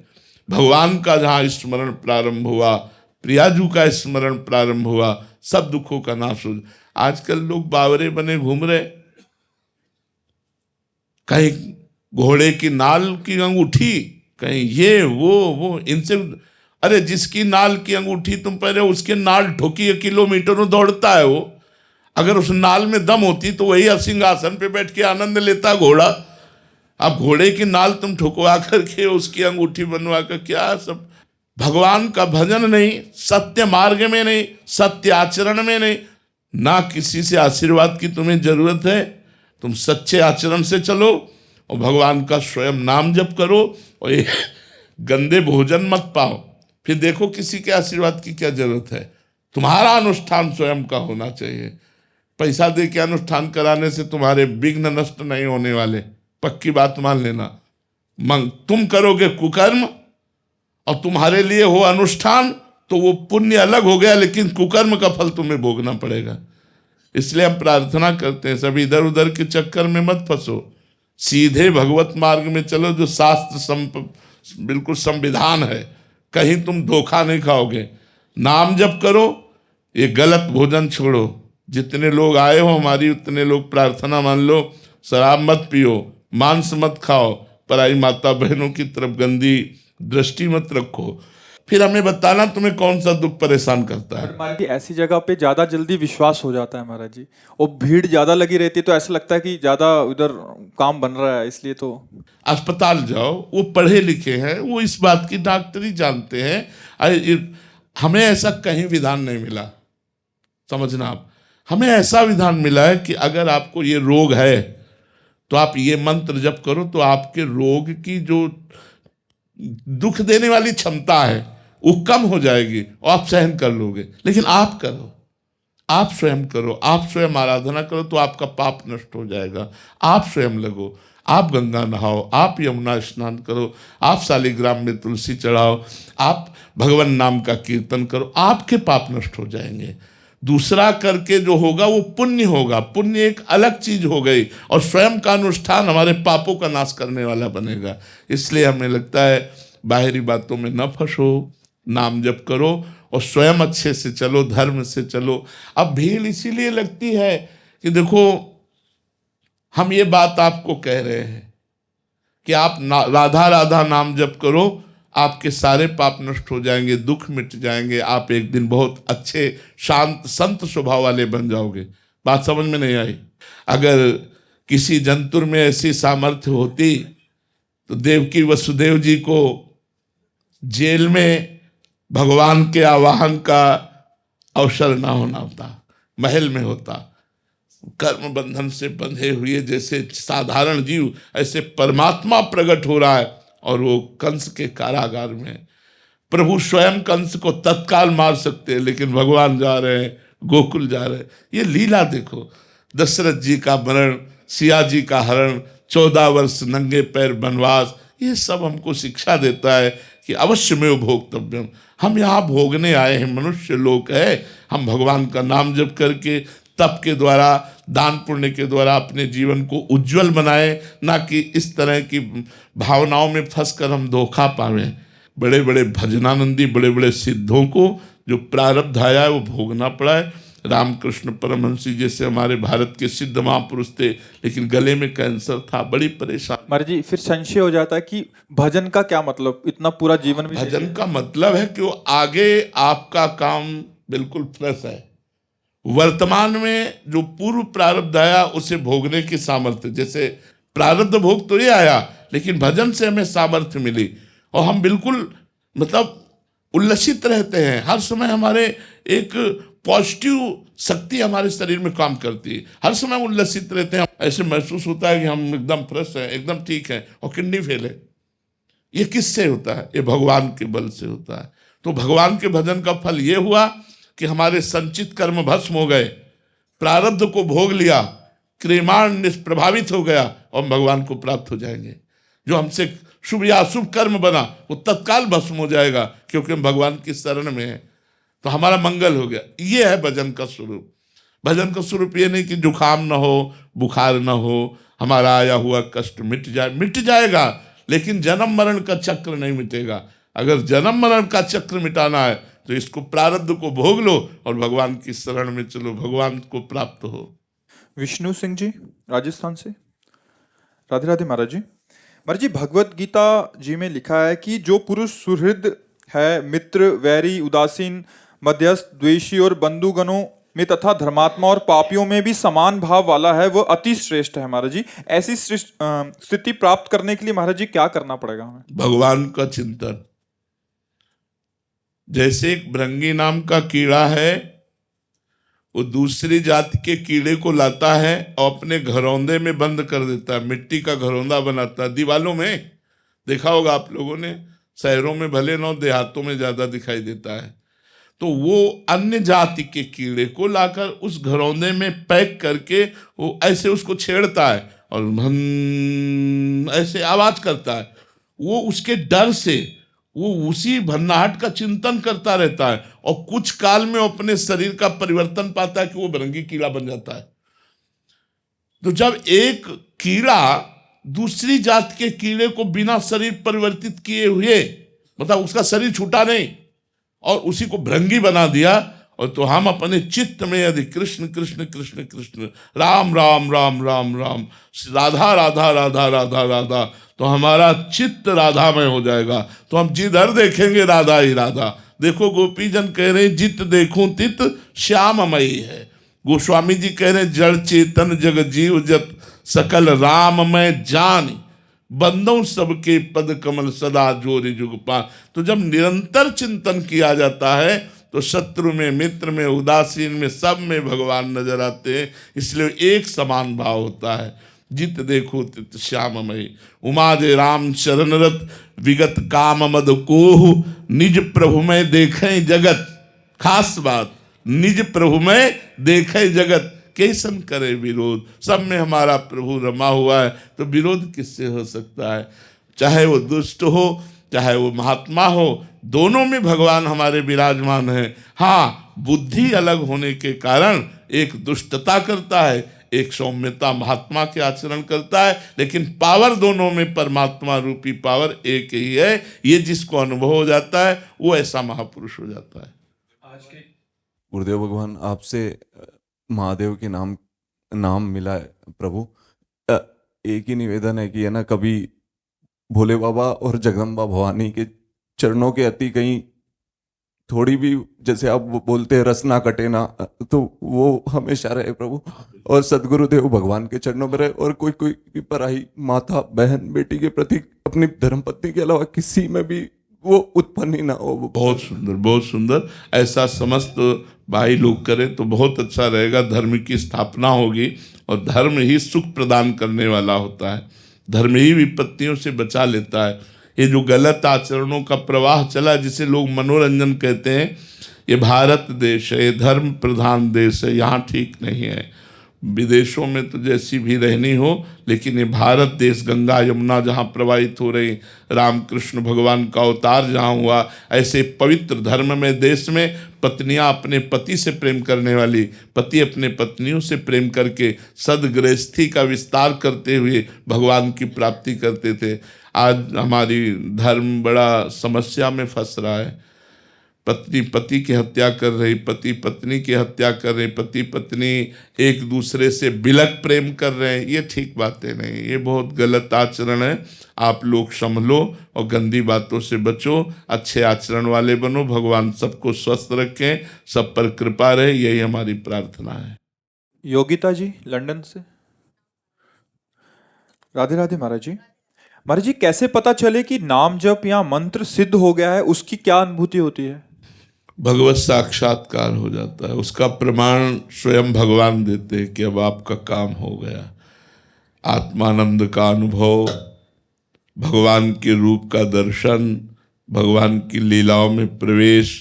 भगवान का जहाँ स्मरण प्रारंभ हुआ, प्रियाजू का स्मरण प्रारंभ हुआ, सब दुखों का नाश हो। आजकल लोग बावरे बने घूम रहे, कहीं घोड़े की नाल की अंगूठी, कहीं ये वो इनसे। अरे जिसकी नाल की अंगूठी तुम पहले उसके नाल ठोकी, किलोमीटरों दौड़ता है वो। अगर उस नाल में दम होती तो वही सिंहासन पे बैठ के आनंद लेता घोड़ा। अब घोड़े की नाल तुम ठुकवा करके उसकी अंगूठी बनवा कर क्या सब। भगवान का भजन नहीं, सत्य मार्ग में नहीं, सत्य आचरण में नहीं, ना किसी से आशीर्वाद की तुम्हें जरूरत है। तुम सच्चे आचरण से चलो और भगवान का स्वयं नाम जप करो और ये गंदे भोजन मत पाओ, फिर देखो किसी के आशीर्वाद की क्या जरूरत है। तुम्हारा अनुष्ठान स्वयं का होना चाहिए। पैसा दे के अनुष्ठान कराने से तुम्हारे विघ्न नष्ट नहीं होने वाले, पक्की बात मान लेना। तुम करोगे कुकर्म और तुम्हारे लिए हो अनुष्ठान तो वो पुण्य अलग हो गया, लेकिन कुकर्म का फल तुम्हें भोगना पड़ेगा। इसलिए हम प्रार्थना करते हैं सभी इधर उधर के चक्कर में मत फंसो, सीधे भगवत मार्ग में चलो जो शास्त्र बिल्कुल संविधान है। कहीं तुम धोखा नहीं खाओगे। नाम जप करो, ये गलत भोजन छोड़ो। जितने लोग आए हो हमारी उतने लोग प्रार्थना मान लो, शराब मत पियो, मांस मत खाओ, पराई माता बहनों की तरफ गंदी दृष्टि मत रखो। फिर हमें बताना तुम्हें कौन सा दुख परेशान करता है। महाराज जी ऐसी जगह पे ज्यादा जल्दी विश्वास हो जाता है महाराज जी, और भीड़ ज्यादा लगी रहती है तो ऐसा लगता है कि ज्यादा उधर काम बन रहा है, इसलिए तो अस्पताल जाओ, वो पढ़े लिखे हैं, वो इस बात की डॉक्टरी जानते हैं। हमें ऐसा कहीं विधान नहीं मिला, समझना आप। हमें ऐसा विधान मिला है कि अगर आपको ये रोग है तो आप ये मंत्र जप करो तो आपके रोग की जो दुख देने वाली क्षमता है वो कम हो जाएगी और आप सहन कर लोगे। लेकिन आप करो, आप स्वयं करो, आप स्वयं आराधना करो तो आपका पाप नष्ट हो जाएगा। आप स्वयं लगो, आप गंगा नहाओ, आप यमुना स्नान करो, आप शालिग्राम में तुलसी चढ़ाओ, आप भगवान नाम का कीर्तन करो, आपके पाप नष्ट हो जाएंगे। दूसरा करके जो होगा वो पुण्य होगा। पुण्य एक अलग चीज हो गई और स्वयं का अनुष्ठान हमारे पापों का नाश करने वाला बनेगा। इसलिए हमें लगता है बाहरी बातों में न फंसो, नाम जप करो और स्वयं अच्छे से चलो, धर्म से चलो। अब भीड़ इसीलिए लगती है कि देखो हम ये बात आपको कह रहे हैं कि आप राधा राधा नाम जप करो, आपके सारे पाप नष्ट हो जाएंगे, दुख मिट जाएंगे, आप एक दिन बहुत अच्छे शांत संत स्वभाव वाले बन जाओगे। बात समझ में नहीं आई? अगर किसी जंतुर में ऐसी सामर्थ्य होती तो देवकी वसुदेव जी को जेल में भगवान के आवाहन का अवसर ना होना होता, महल में होता। कर्म बंधन से बंधे हुए जैसे साधारण जीव, ऐसे परमात्मा प्रकट हो रहा है और वो कंस के कारागार में। प्रभु स्वयं कंस को तत्काल मार सकते हैं, लेकिन भगवान जा रहे हैं, गोकुल जा रहे हैं। ये लीला देखो, दशरथ जी का मरण, सिया जी का हरण, 14 वर्ष नंगे पैर वनवास, ये सब हमको शिक्षा देता है कि अवश्य में भोक्तव्यम। हम यहाँ भोगने आए हैं, मनुष्य लोक है। हम भगवान का नाम जप करके, तप के द्वारा, दान पुण्य के द्वारा अपने जीवन को उज्जवल बनाए, ना कि इस तरह की भावनाओं में फंसकर हम धोखा पावें। बड़े बड़े भजनानंदी, बड़े बड़े सिद्धों को जो प्रारब्ध आया है वो भोगना पड़ा है। रामकृष्ण परमहंस जी जैसे हमारे भारत के सिद्ध महापुरुष थे, लेकिन गले में कैंसर था, बड़ी परेशान। महाराज जी, फिर संशय हो जाता है कि भजन का क्या मतलब, इतना पूरा जीवन भी भजन का मतलब है कि वो आगे आपका काम बिल्कुल फ्रेश है। वर्तमान में जो पूर्व प्रारब्ध आया उसे भोगने की सामर्थ्य, जैसे प्रारब्ध भोग तो ये आया, लेकिन भजन से हमें सामर्थ्य मिली और हम बिल्कुल मतलब उल्लसित रहते हैं। हर समय हमारे एक पॉजिटिव शक्ति हमारे शरीर में काम करती है, हर समय उल्लसित रहते हैं। ऐसे महसूस होता है कि हम एकदम फ्रेश हैं, एकदम ठीक हैं, और किडनी फेल है। ये किससे होता है? ये भगवान के बल से होता है। तो भगवान के भजन का फल ये हुआ कि हमारे संचित कर्म भस्म हो गए, प्रारब्ध को भोग लिया, क्रियमाण निष्प्रभावित हो गया और भगवान को प्राप्त हो जाएंगे। जो हमसे शुभ या अशुभ कर्म बना वो तत्काल भस्म हो जाएगा, क्योंकि हम भगवान की शरण में हैं। तो हमारा मंगल हो गया। ये है भजन का स्वरूप। भजन का स्वरूप ये नहीं कि जुखाम ना हो, बुखार ना हो, हमारा आया हुआ कष्ट मिट जाए, मिट जाएगा, लेकिन जन्म मरण का चक्र नहीं मिटेगा। अगर जन्म मरण का चक्र मिटाना है तो इसको, प्रारब्ध को भोग लो और भगवान की शरण में चलो, भगवान को प्राप्त हो। विष्णु सिंह जी राजस्थान से, राधे राधे महाराज जी। महाराज जी, भगवत गीता जी में लिखा है कि जो पुरुष सुहृद है, मित्र, वैरी, उदासीन, मध्यस्थ, द्वेषी और बंधुगणों में तथा धर्मात्मा और पापियों में भी समान भाव वाला है, वह अति श्रेष्ठ है। महाराज जी, ऐसी स्थिति प्राप्त करने के लिए महाराज जी क्या करना पड़ेगा हमें? भगवान का चिंतन। जैसे एक भृंगी नाम का कीड़ा है, वो दूसरी जाति के कीड़े को लाता है और अपने घरौंदे में बंद कर देता है, मिट्टी का घरौंदा बनाता है। दीवालों में देखा होगा आप लोगों ने, शहरों में भले न, देहातों में ज्यादा दिखाई देता है। तो वो अन्य जाति के कीड़े को लाकर उस घरौंदे में पैक करके वो ऐसे उसको छेड़ता है और ऐसे आवाज करता है। वो उसके डर से वो उसी भन्नाहट का चिंतन करता रहता है और कुछ काल में अपने शरीर का परिवर्तन पाता है कि वो भृंगी कीड़ा बन जाता है। तो जब एक कीड़ा दूसरी जात के कीड़े को बिना शरीर परिवर्तित किए हुए, मतलब उसका शरीर छूटा नहीं, और उसी को भृंगी बना दिया, और तो हम अपने चित्त में यदि कृष्ण कृष्ण कृष्ण कृष्ण, राम राम राम राम राम, राधा राधा राधा राधा राधा, तो हमारा चित्त राधामय हो जाएगा। तो हम जिधर देखेंगे राधा ही राधा। देखो गोपीजन कह रहे जित देखूं तित श्याममयी है। गोस्वामी जी कह रहे जड़ चेतन जग जीव जत सकल राममय जान, बंदों सबके पद कमल सदा जोरि जुग पा। तो जब निरंतर चिंतन किया जाता है तो शत्रु में, मित्र में, उदासीन में, सब में भगवान नजर आते हैं। इसलिए एक समान भाव होता है। जित देखो तित श्याममयी, उमा जे राम शरण रत, विगत काम मद कोहु, निज प्रभु में देखें जगत। खास बात, निज प्रभु में देखें जगत, कैसन करे विरोध। सब में हमारा प्रभु रमा हुआ है, तो विरोध किससे हो सकता है? चाहे वो दुष्ट हो, चाहे वो महात्मा हो, दोनों में भगवान हमारे विराजमान है। हाँ, बुद्धि अलग होने के कारण एक दुष्टता करता है, एक सौम्यता महात्मा के आचरण करता है, लेकिन पावर दोनों में परमात्मा रूपी पावर एक ही है। ये जिसको अनुभव हो जाता है वो ऐसा महापुरुष हो जाता है। गुरुदेव भगवान, आपसे महादेव के नाम मिला है प्रभु। एक ही निवेदन है कि है ना, कभी भोले बाबा और जगदम्बा भवानी के चरणों के अति कहीं थोड़ी भी, जैसे आप बोलते हैं रस ना कटे ना, तो वो हमेशा रहे प्रभु, और सदगुरुदेव भगवान के चरणों में रहे, और कोई कोई पराई माता बहन बेटी के प्रति अपनी धर्मपत्नी के अलावा किसी में भी वो उत्पन्न ही ना हो। बहुत सुंदर, बहुत सुंदर। ऐसा समस्त भाई लोग करें तो बहुत अच्छा रहेगा। धर्म की स्थापना होगी और धर्म ही सुख प्रदान करने वाला होता है। धर्म ही विपत्तियों से बचा लेता है। ये जो गलत आचरणों का प्रवाह चला, जिसे लोग मनोरंजन कहते हैं, ये भारत देश है, ये धर्म प्रधान देश है, यहाँ ठीक नहीं है। विदेशों में तो जैसी भी रहनी हो, लेकिन ये भारत देश, गंगा यमुना जहाँ प्रवाहित हो रही, रामकृष्ण भगवान का अवतार जहाँ हुआ, ऐसे पवित्र धर्म में देश में पत्नियाँ अपने पति से प्रेम करने वाली, पति अपने पत्नियों से प्रेम करके सदगृहस्थी का विस्तार करते हुए भगवान की प्राप्ति करते थे। आज हमारी धर्म बड़ा समस्या में फंस रहा है। पत्नी पति की हत्या कर रही, पति पत्नी की हत्या कर रहे, पति पत्नी एक दूसरे से बिलक प्रेम कर रहे हैं। ये ठीक बातें नहीं, ये बहुत गलत आचरण है। आप लोग संभलो और गंदी बातों से बचो, अच्छे आचरण वाले बनो। भगवान सबको स्वस्थ रखें, सब पर कृपा रहे, यही हमारी प्रार्थना है। योगिता जी लंदन से। राधे राधे महाराज जी। महाराज जी, कैसे पता चले कि नाम जप या मंत्र सिद्ध हो गया है? उसकी क्या अनुभूति होती है? भगवत साक्षात्कार हो जाता है। उसका प्रमाण स्वयं भगवान देते हैं कि अब आपका काम हो गया। आत्मानंद का अनुभव, भगवान के रूप का दर्शन, भगवान की लीलाओं में प्रवेश,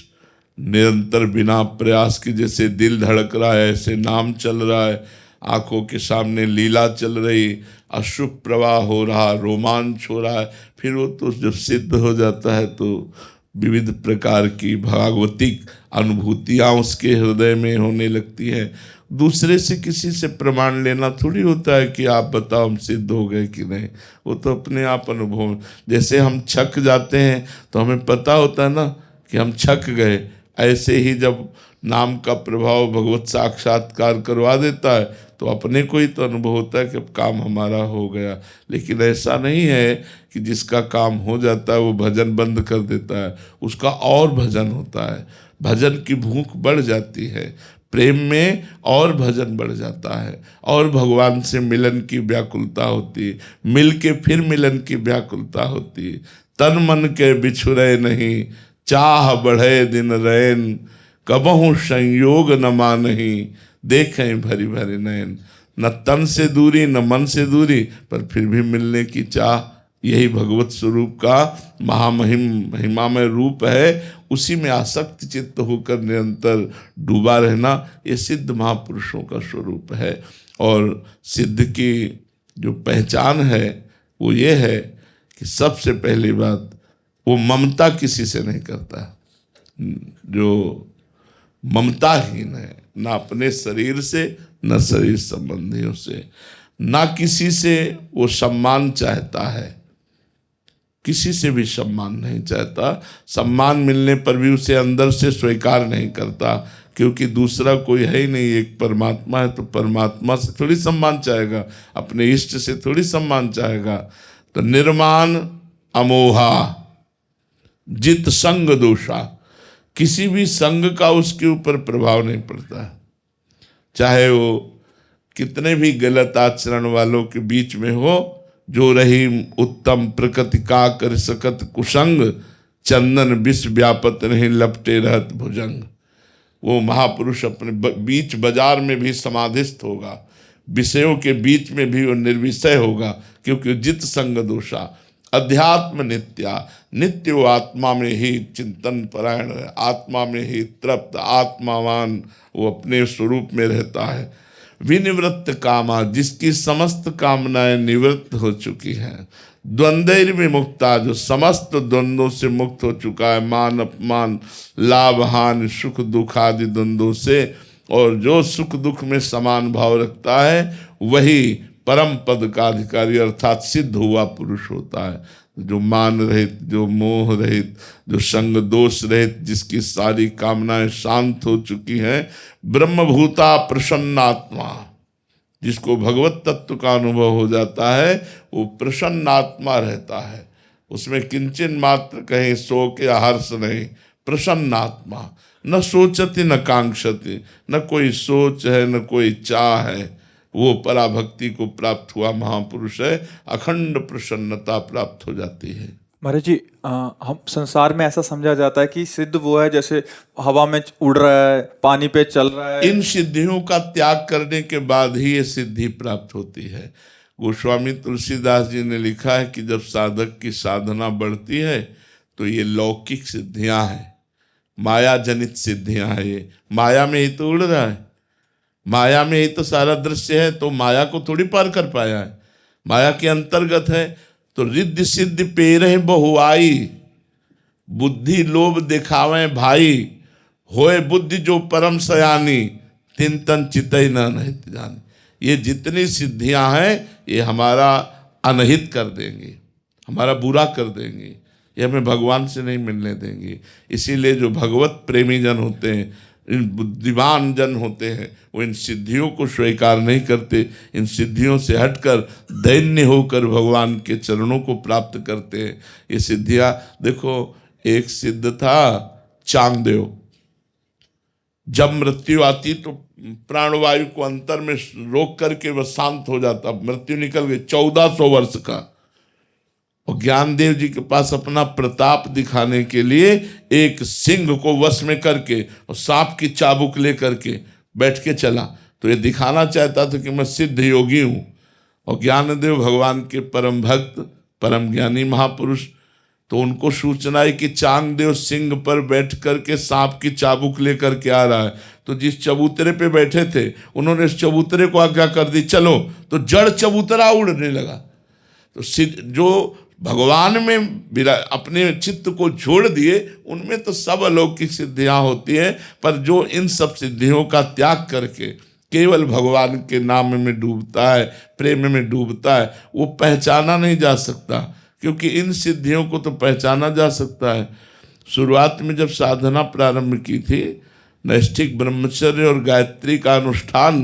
निरंतर बिना प्रयास के जैसे दिल धड़क रहा है ऐसे नाम चल रहा है, आंखों के सामने लीला चल रही, अशुभ प्रवाह हो रहा, रोमांच हो रहा है। फिर वो तो जब सिद्ध हो जाता है तो विविध प्रकार की भागवतिक अनुभूतियाँ उसके हृदय में होने लगती हैं। दूसरे से किसी से प्रमाण लेना थोड़ी होता है कि आप बताओ हम सिद्ध हो गए कि नहीं। वो तो अपने आप अनुभव, जैसे हम छक जाते हैं तो हमें पता होता है ना कि हम छक गए, ऐसे ही जब नाम का प्रभाव भगवत साक्षात्कार करवा देता है तो अपने को ही तो अनुभव होता है कि अब काम हमारा हो गया। लेकिन ऐसा नहीं है कि जिसका काम हो जाता है वो भजन बंद कर देता है, उसका और भजन होता है। भजन की भूख बढ़ जाती है, प्रेम में और भजन बढ़ जाता है, और भगवान से मिलन की व्याकुलता होती है, मिल के फिर मिलन की व्याकुलता होती है। तन मन के बिछुरे नहीं, चाह बढ़े दिन रैन, कबहू संयोग न मानही, देखें भरी भरी नयन। न तन से दूरी न मन से दूरी, पर फिर भी मिलने की चाह। यही भगवत स्वरूप का महिमामय रूप है। उसी में आसक्त चित्त होकर निरंतर डूबा रहना, ये सिद्ध महापुरुषों का स्वरूप है। और सिद्ध की जो पहचान है वो ये है कि सबसे पहली बात, वो ममता किसी से नहीं करता। जो ममताहीन है, ना अपने शरीर से, न शरीर संबंधियों से, ना किसी से वो सम्मान चाहता है, किसी से भी सम्मान नहीं चाहता। सम्मान मिलने पर भी उसे अंदर से स्वीकार नहीं करता, क्योंकि दूसरा कोई है ही नहीं, एक परमात्मा है। तो परमात्मा से थोड़ी सम्मान चाहेगा, अपने इष्ट से थोड़ी सम्मान चाहेगा। तो निर्माण अमोहा जित संग दोषा, किसी भी संग का उसके ऊपर प्रभाव नहीं पड़ता। चाहे वो कितने भी गलत आचरण वालों के बीच में हो, जो रही उत्तम प्रकृति का कर सकत कुसंग, चंदन विष व्यापत नहीं लपटे रहत भुजंग। वो महापुरुष अपने बीच बाजार में भी समाधिस्थ होगा, विषयों के बीच में भी वो निर्विषय होगा, क्योंकि जित संग दोषा। अध्यात्म नित्या, नित्य वो आत्मा में ही चिंतन परायण है, आत्मा में ही तृप्त, आत्मावान वो अपने स्वरूप में रहता है। विनिवृत्त कामा, जिसकी समस्त कामनाएं निवृत्त हो चुकी हैं। द्वंद्व विमुक्ता, जो समस्त द्वंद्वों से मुक्त हो चुका है, मान अपमान, लाभ हानि, सुख दुख आदि द्वंद्वों से। और जो सुख दुख में समान भाव रखता है वही परम पद का अधिकारी अर्थात सिद्ध हुआ पुरुष होता है। जो मान रहित, जो मोह रहित, जो संग दोष रहित, जिसकी सारी कामनाएं शांत हो चुकी हैं, ब्रह्मभूता प्रसन्नात्मा, जिसको भगवत तत्व का अनुभव हो जाता है, वो प्रसन्नात्मा रहता है। उसमें किंचन मात्र कहीं शोक या हर्ष नहीं, प्रसन्नात्मा। न सोचति न कांक्षति, न कोई सोच है न कोई चाह है। वो पराभक्ति को प्राप्त हुआ महापुरुष है, अखंड प्रसन्नता प्राप्त हो जाती है। महाराज जी, हम संसार में ऐसा समझा जाता है कि सिद्ध वो है जैसे हवा में उड़ रहा है, पानी पे चल रहा है। इन सिद्धियों का त्याग करने के बाद ही ये सिद्धि प्राप्त होती है। गोस्वामी तुलसीदास जी ने लिखा है कि जब साधक की साधना बढ़ती है तो ये लौकिक सिद्धियां हैं, माया जनित सिद्धियां हैं। ये माया में ही तो उड़ रहा है, माया में ही तो सारा दृश्य है, तो माया को थोड़ी पार कर पाया है, माया के अंतर्गत है। तो रिद्धि सिद्धि पेरह बहुआई, बुद्धि लोभ दिखावे भाई, होए बुद्धि जो परम सयानी, तिन तन चितई न अनहित जानी। ये जितनी सिद्धियां हैं ये हमारा अनहित कर देंगी, हमारा बुरा कर देंगी, ये हमें भगवान से नहीं मिलने देंगी। इसीलिए जो भगवत प्रेमी जन होते हैं, इन बुद्धिमान जन होते हैं, वो इन सिद्धियों को स्वीकार नहीं करते, इन सिद्धियों से हटकर दैन्य होकर भगवान के चरणों को प्राप्त करते हैं। ये सिद्धियां देखो, एक सिद्ध था चांगदेव, जब मृत्यु आती तो प्राणवायु को अंतर में रोक करके वह शांत हो जाता, मृत्यु निकल गई, 1400 वर्ष का। और ज्ञानदेव जी के पास अपना प्रताप दिखाने के लिए एक सिंह को वश में करके और सांप की चाबुक ले करके बैठ के चला, तो ये दिखाना चाहता था कि मैं सिद्ध योगी हूँ। और ज्ञानदेव भगवान के परम भक्त, परम ज्ञानी महापुरुष, तो उनको सूचना है कि चांगदेव सिंह पर बैठ करके सांप की चाबुक लेकर के आ रहा है। तो जिस चबूतरे पे बैठे थे उन्होंने इस चबूतरे को आज्ञा कर दी, चलो, तो जड़ चबूतरा उड़ने लगा। तो जो भगवान में अपने चित्त को जोड़ दिए, उनमें तो सब अलौकिक सिद्धियां होती हैं, पर जो इन सब सिद्धियों का त्याग करके केवल भगवान के नाम में डूबता है, प्रेम में डूबता है, वो पहचाना नहीं जा सकता। क्योंकि इन सिद्धियों को तो पहचाना जा सकता है। शुरुआत में जब साधना प्रारंभ की थी, नैष्ठिक ब्रह्मचर्य और गायत्री का अनुष्ठान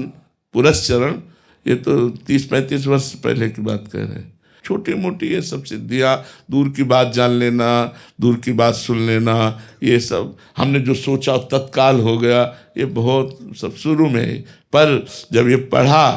पुरस्चरण, ये तो 30-35 वर्ष पहले की बात कह रहे हैं। छोटी मोटी ये सब सिद्धियाँ, दूर की बात जान लेना, दूर की बात सुन लेना, ये सब हमने जो सोचा तत्काल हो गया, ये बहुत सब शुरू में है। पर जब ये पढ़ा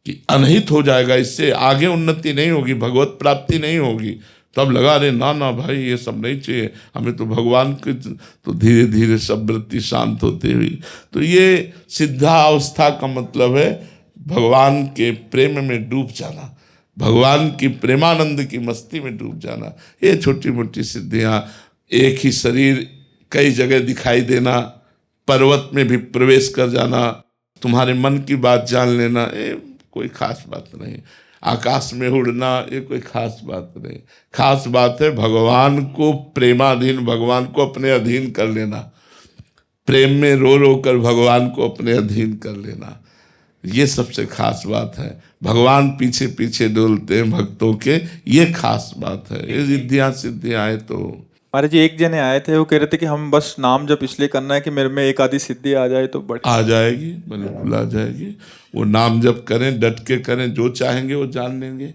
कि अनहित हो जाएगा, इससे आगे उन्नति नहीं होगी, भगवत प्राप्ति नहीं होगी, तब लगा अरे ना ना भाई, ये सब नहीं चाहिए हमें, तो भगवान की। तो धीरे धीरे सब वृत्ति शांत होती हुई, तो ये सिद्धावस्था का मतलब है भगवान के प्रेम में डूब जाना, भगवान की प्रेमानंद की मस्ती में डूब जाना। ये छोटी मोटी सिद्धियाँ, एक ही शरीर कई जगह दिखाई देना, पर्वत में भी प्रवेश कर जाना, तुम्हारे मन की बात जान लेना, ये कोई खास बात नहीं। आकाश में उड़ना, ये कोई खास बात नहीं। खास बात है भगवान को प्रेमाधीन, भगवान को अपने अधीन कर लेना, प्रेम में रो रो कर भगवान को अपने अधीन कर लेना, ये सबसे खास बात है। भगवान पीछे पीछे डोलते हैं भक्तों के, ये खास बात है। ये सिद्धियाँ आए तो महाराज जी, एक जने आए थे, वो कह रहे थे कि हम बस नाम जब इसलिए करना है कि मेरे में एक आधी सिद्धि आ जाए तो आ जाएगी, बिल्कुल आ जाएगी। वो नाम जब करें, डट के करें, जो चाहेंगे वो जान लेंगे,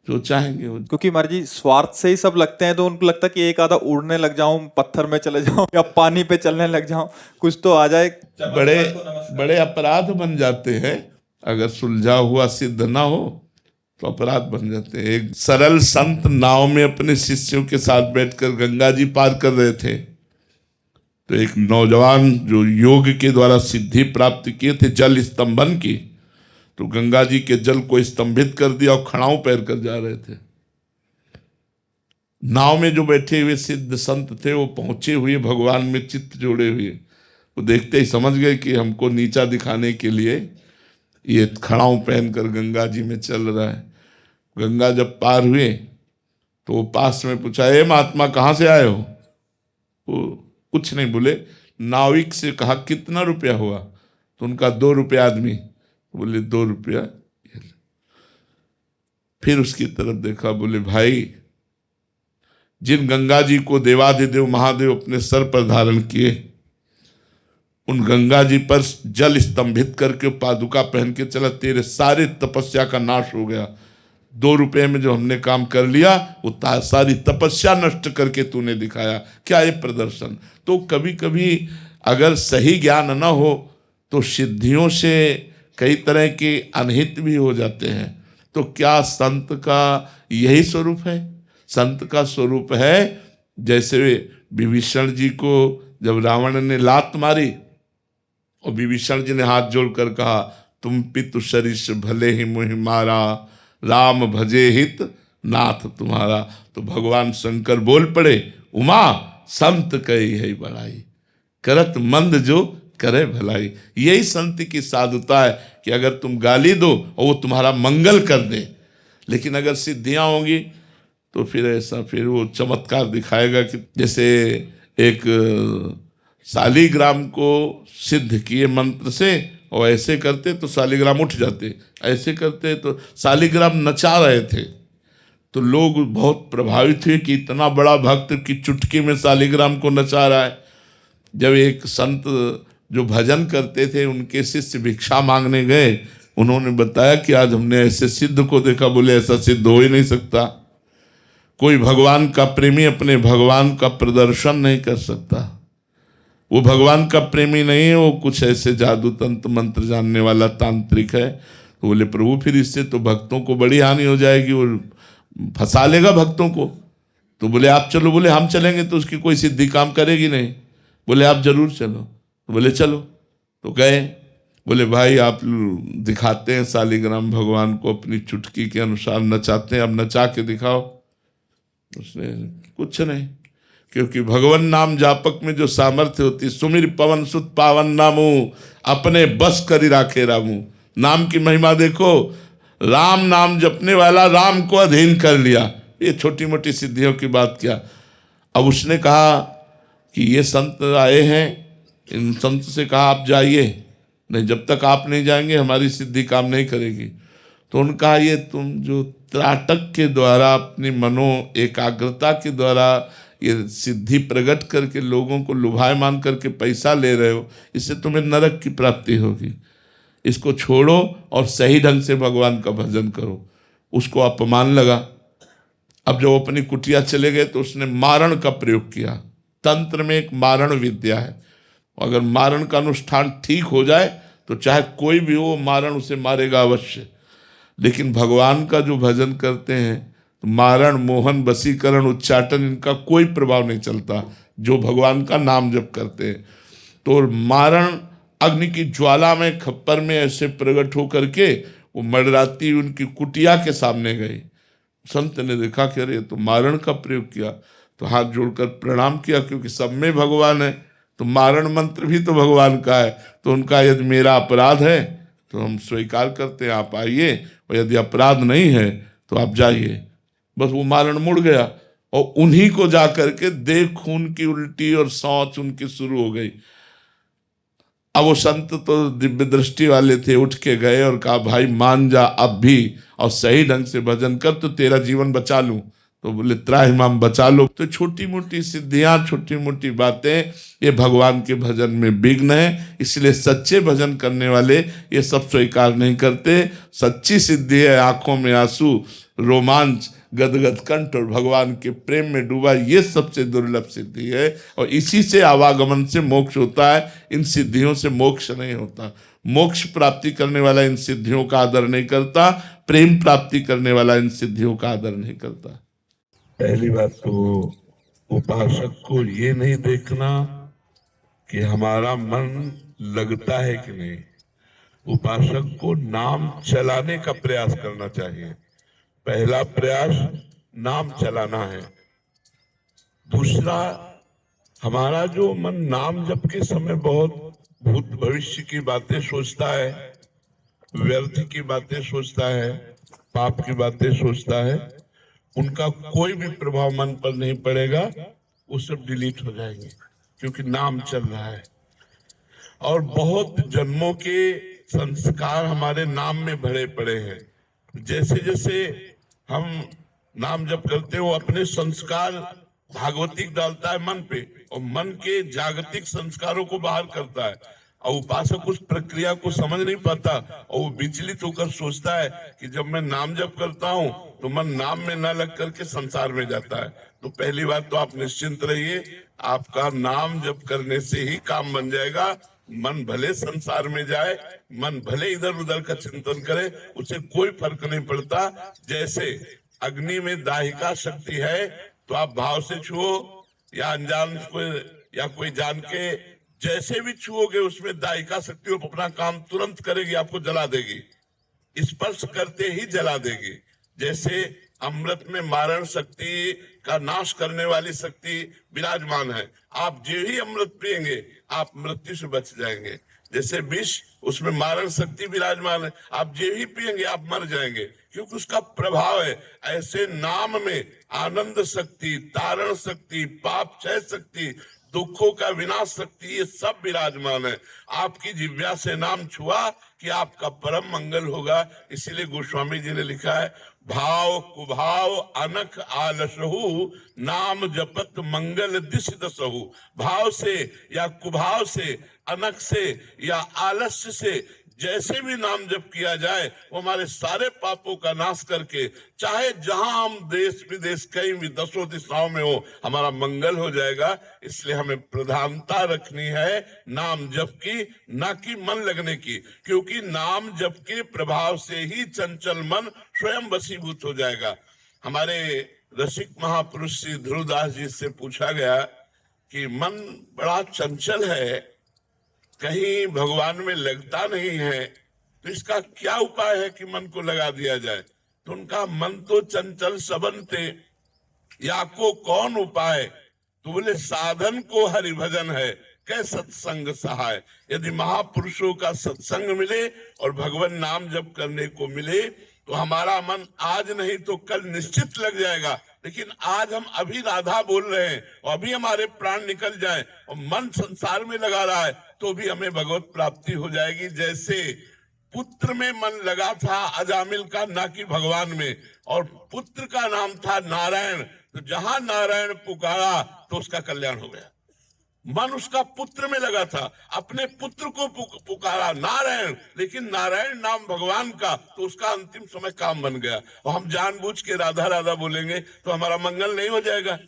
जो चाहेंगे वो। क्योंकि महाराज जी स्वार्थ से ही सब लगते हैं, तो उनको लगता है कि एक आधा उड़ने लग जाऊं, पत्थर में चले जाऊं या पानी पे चलने लग जाऊं, कुछ तो आ जाए। बड़े बड़े अपराध बन जाते हैं अगर सुलझा हुआ सिद्ध ना हो, तो अपराध बन जाते हैं। एक सरल संत नाव में अपने शिष्यों के साथ बैठकर गंगा जी पार कर रहे थे, तो एक नौजवान जो योग के द्वारा सिद्धि प्राप्त किए थे जल स्तंभन की, तो गंगा जी के जल को स्तंभित कर दिया और खड़ाऊ पैर कर जा रहे थे। नाव में जो बैठे हुए सिद्ध संत थे वो पहुंचे हुए भगवान में चित्त जोड़े हुए, वो देखते ही समझ गए कि हमको नीचा दिखाने के लिए ये खड़ाऊ पहनकर गंगा जी में चल रहा है। गंगा जब पार हुए तो वो पास में पूछा, ए महात्मा कहाँ से आए हो? वो कुछ नहीं बोले, नाविक से कहा कितना रुपया हुआ, तो उनका 2 रुपया आदमी, बोले 2 रुपया। फिर उसकी तरफ देखा, बोले भाई जिन गंगा जी को देवाधिदेव महादेव अपने सर पर धारण किए, उन गंगा जी पर जल स्तंभित करके पादुका पहन के चला, तेरे सारे तपस्या का नाश हो गया। 2 रुपये में जो हमने काम कर लिया वो सारी तपस्या नष्ट करके तूने दिखाया, क्या ये प्रदर्शन। तो कभी कभी अगर सही ज्ञान न हो तो सिद्धियों से कई तरह के अनहित भी हो जाते हैं। तो क्या संत का यही स्वरूप है? संत का स्वरूप है जैसे विभीषण जी को जब रावण ने लात मारी और विभीषण जी ने हाथ जोड़कर कहा, तुम पितु सरिस भले ही मुहि मारा, राम भजे हित नाथ तुम्हारा। तो भगवान शंकर बोल पड़े, उमा संत कही है बड़ाई, करत मंद जो करे भलाई। यही संत की साधुता है कि अगर तुम गाली दो और वो तुम्हारा मंगल कर दे, लेकिन अगर सिद्धियां होंगी तो फिर ऐसा, फिर वो चमत्कार दिखाएगा कि जैसे एक शालिग्राम को सिद्ध किए मंत्र से, और ऐसे करते तो शालिग्राम उठ जाते, ऐसे करते तो शालिग्राम नचा रहे थे। तो लोग बहुत प्रभावित हुए कि इतना बड़ा भक्त की चुटकी में शालिग्राम को नचा रहा है। जब एक संत जो भजन करते थे उनके शिष्य भिक्षा मांगने गए, उन्होंने बताया कि आज हमने ऐसे सिद्ध को देखा। बोले ऐसा सिद्ध हो ही नहीं सकता, कोई भगवान का प्रेमी अपने भगवान का प्रदर्शन नहीं कर सकता। वो भगवान का प्रेमी नहीं है, वो कुछ ऐसे जादू तंत्र मंत्र जानने वाला तांत्रिक है। तो बोले प्रभु फिर इससे तो भक्तों को बड़ी हानि हो जाएगी, वो फंसा लेगा भक्तों को। तो बोले आप चलो। बोले हम चलेंगे तो उसकी कोई सिद्धि काम करेगी नहीं। बोले आप जरूर चलो। तो बोले चलो। तो गए। बोले भाई आप दिखाते हैं शालिग्राम भगवान को अपनी चुटकी के अनुसार नचाते हैं, अब नचा के दिखाओ। उसने कुछ नहीं, क्योंकि भगवान नाम जापक में जो सामर्थ्य होती, सुमिर पवन सुत पावन नामू, अपने बस करी राखे रामू। नाम की महिमा देखो, राम नाम जपने वाला राम को अधीन कर लिया। ये छोटी मोटी सिद्धियों की बात क्या। अब उसने कहा कि ये संत आए हैं, इन संत से कहा आप जाइए। नहीं, जब तक आप नहीं जाएंगे हमारी सिद्धि काम नहीं करेगी। तो उनका ये तुम जो त्राटक के द्वारा, अपनी मनो एकाग्रता के द्वारा ये सिद्धि प्रकट करके लोगों को लुभायमान करके पैसा ले रहे हो, इससे तुम्हें नरक की प्राप्ति होगी। इसको छोड़ो और सही ढंग से भगवान का भजन करो। उसको अपमान लगा। अब जब अपनी कुटिया चले गए तो उसने मारण का प्रयोग किया। तंत्र में एक मारण विद्या है, अगर मारण का अनुष्ठान ठीक हो जाए तो चाहे कोई भी हो, मारण उसे मारेगा अवश्य। लेकिन भगवान का जो भजन करते हैं तो मारण, मोहन, वशीकरण, उच्चाटन, इनका कोई प्रभाव नहीं चलता जो भगवान का नाम जप करते हैं। तो मारण अग्नि की ज्वाला में, खप्पर में ऐसे प्रकट हो करके वो मडराती उनकी कुटिया के सामने गई। संत ने देखा कि अरे तो मारण का प्रयोग किया, तो हाथ जोड़कर प्रणाम किया, क्योंकि सब में भगवान है तो मारण मंत्र भी तो भगवान का है। तो उनका यदि मेरा अपराध है तो हम स्वीकार करते हैं, आप आइए, और यदि अपराध नहीं है तो आप जाइए। बस वो मारण मुड़ गया और उन्हीं को जा करके देख खून की उल्टी और शौच उनकी शुरू हो गई। अब वो संत तो दिव्य दृष्टि वाले थे, उठ के गए और कहा भाई मान जा अब भी और सही ढंग से भजन कर तो तेरा जीवन बचा लूं। तो बोले त्राहिमाम बचा लो। तो छोटी मोटी सिद्धियां, छोटी मोटी बातें, ये भगवान के भजन में विघ्न है। इसलिए सच्चे भजन करने वाले ये सब स्वीकार नहीं करते। सच्ची सिद्धि है आंखों में आंसू, रोमांच, गदगद कंठ और भगवान के प्रेम में डूबा, ये सबसे दुर्लभ सिद्धि है। और इसी से आवागमन से मोक्ष होता है, इन सिद्धियों से मोक्ष नहीं होता। मोक्ष प्राप्ति करने वाला इन सिद्धियों का आदर नहीं करता, प्रेम प्राप्ति करने वाला इन सिद्धियों का आदर नहीं करता। पहली बात तो उपासक को ये नहीं देखना कि हमारा मन लगता है कि नहीं, उपासक को नाम चलाने का प्रयास करना चाहिए। पहला प्रयास नाम चलाना है। दूसरा, हमारा जो मन नाम जप के समय बहुत भूत भविष्य की बातें सोचता है, व्यर्थ की बातें सोचता है, पाप की बातें सोचता है, उनका कोई भी प्रभाव मन पर नहीं पड़ेगा, वो सब डिलीट हो जाएंगे। क्योंकि नाम चल रहा है। और बहुत जन्मों के संस्कार हमारे नाम में भरे पड़े हैं। जैसे जैसे हम नाम जप करते हो, अपने संस्कार भागवतिक डालता है मन पे, और मन के जागतिक संस्कारों को बाहर करता है। और उपासक उस प्रक्रिया को समझ नहीं पाता, और वो विचलित होकर सोचता है कि जब मैं नाम जप करता हूं तो मन नाम में न लग करके संसार में जाता है। तो पहली बात तो आप निश्चिंत रहिए, आपका नाम जप करने से ही काम बन जाएगा। मन भले संसार में जाए, मन भले इधर उधर का चिंतन करे, उसे कोई फर्क नहीं पड़ता। जैसे अग्नि में दाहिका शक्ति है, तो आप भाव से छुओ या अनजान को या कोई जान के जैसे भी छुओगे, उसमें दाहिका शक्ति अपना काम तुरंत करेगी, आपको जला देगी, स्पर्श करते ही जला देगी। जैसे अमृत में मारण शक्ति का नाश करने वाली शक्ति विराजमान है, आप जो ही अमृत पिएंगे आप मृत्यु से बच जाएंगे। जैसे विष, उसमें मारण शक्ति विराजमान है, आप जो ही पिएंगे आप मर जाएंगे, क्योंकि उसका प्रभाव है। ऐसे नाम में आनंद शक्ति, तारण शक्ति, पाप क्षय शक्ति, दुखों का विनाश शक्ति, ये सब विराजमान है। आपकी जिह्वा से नाम छुआ कि आपका परम मंगल होगा। इसीलिए गोस्वामी जी ने लिखा है, भाव कुभाव अनख आलसहु, नाम जपत मंगल दिश दसहु। भाव से या कुभाव से, अनख से या आलस्य से जैसे भी नाम जप किया जाए, वो हमारे सारे पापों का नाश करके, चाहे जहां हम देश विदेश कहीं भी दसों दिशाओं में हो, हमारा मंगल हो जाएगा। इसलिए हमें प्रधानता रखनी है नाम जप की, ना कि मन लगने की, क्योंकि नाम जप के प्रभाव से ही चंचल मन स्वयं वशीभूत हो जाएगा। हमारे रसिक महापुरुष श्री ध्रुवदास जी से पूछा गया कि मन बड़ा चंचल है, कहीं भगवान में लगता नहीं है, तो इसका क्या उपाय है कि मन को लगा दिया जाए। तो उनका मन तो चंचल सबनते, या को कौन उपाय। तो बोले साधन को हरि भजन है, कै सत्संग सहाय। यदि महापुरुषों का सत्संग मिले और भगवान नाम जप करने को मिले, तो हमारा मन आज नहीं तो कल निश्चित लग जाएगा। लेकिन आज हम अभी राधा बोल रहे हैं और अभी हमारे प्राण निकल जाए और मन संसार में लगा रहा है, तो भी हमें भगवत प्राप्ति हो जाएगी। जैसे पुत्र में मन लगा था अजामिल का, ना कि भगवान में, और पुत्र का नाम था नारायण, तो जहां नारायण पुकारा तो उसका कल्याण हो गया। मन उसका पुत्र में लगा था, अपने पुत्र को पुकारा नारायण, लेकिन नारायण नाम भगवान का, तो उसका अंतिम समय काम बन गया। और हम जानबूझ के राधा राधा बोलेंगे तो हमारा मंगल नहीं हो जाएगा।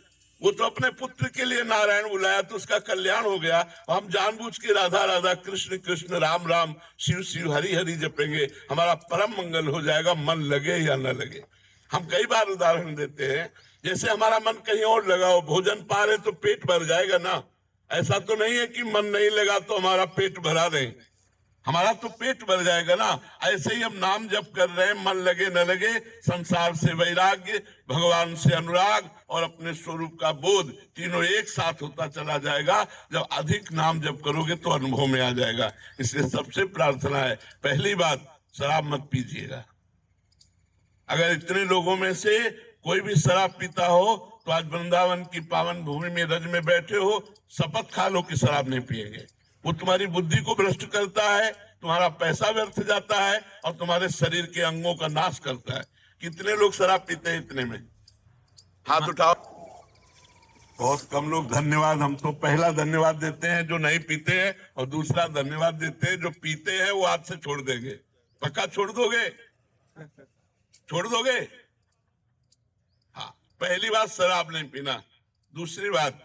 वो तो अपने पुत्र के लिए नारायण बुलाया तो उसका कल्याण हो गया, और हम जानबूझ के राधा राधा, कृष्ण कृष्ण, राम राम, शिव शिव, हरि हरि जपेंगे, हमारा परम मंगल हो जाएगा, मन लगे या न लगे। हम कई बार उदाहरण देते हैं, जैसे हमारा मन कहीं और लगा हो, भोजन पा रहे तो पेट भर जाएगा ना। ऐसा तो नहीं है कि मन नहीं लगा तो हमारा पेट भरा नहीं, हमारा तो पेट भर जाएगा ना। ऐसे ही हम नाम जप कर रहे हैं, मन लगे न लगे, संसार से वैराग्य, भगवान से अनुराग और अपने स्वरूप का बोध, तीनों एक साथ होता चला जाएगा। जब अधिक नाम जप करोगे तो अनुभव में आ जाएगा। इसलिए सबसे प्रार्थना है, पहली बात, शराब मत पीजिएगा। अगर इतने लोगों में से कोई भी शराब पीता हो तो आज वृंदावन की पावन भूमि में रज में बैठे हो, शपथ खा लो कि शराब नहीं पिएंगे। वो तुम्हारी बुद्धि को भ्रष्ट करता है, तुम्हारा पैसा व्यर्थ जाता है और तुम्हारे शरीर के अंगों का नाश करता है। कितने लोग शराब पीते हैं इतने में? हाथ उठाओ। बहुत कम लोग। धन्यवाद। हम तो पहला धन्यवाद देते हैं जो नहीं पीते हैं, और दूसरा धन्यवाद देते हैं जो पीते हैं। वो आज से छोड़ देंगे। पक्का छोड़ दोगे? छोड़ दोगे? हाँ, पहली बात शराब नहीं पीना। दूसरी बात,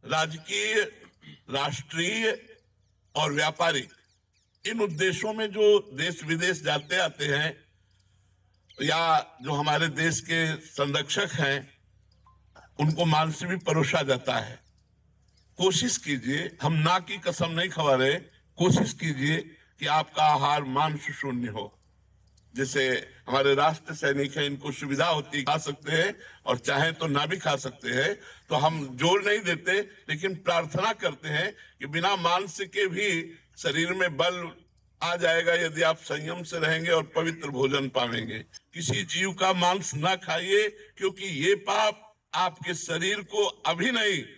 राजकीय, राष्ट्रीय और व्यापारिक, इन उद्देश्यों में जो देश विदेश जाते आते हैं, या जो हमारे देश के संरक्षक हैं, उनको मांस भी परोसा जाता है। कोशिश कीजिए, हम ना की कसम नहीं खा रहे, कोशिश कीजिए कि आपका आहार मांस शून्य हो। जैसे हमारे राष्ट्र सैनिक हैं, इनको सुविधा होती, खा सकते हैं, और चाहे तो ना भी खा सकते हैं। तो हम जोर नहीं देते, लेकिन प्रार्थना करते हैं कि बिना मांस के भी शरीर में बल आ जाएगा यदि आप संयम से रहेंगे और पवित्र भोजन पावेंगे। किसी जीव का मांस ना खाइए, क्योंकि ये पाप आपके शरीर को अभी नहीं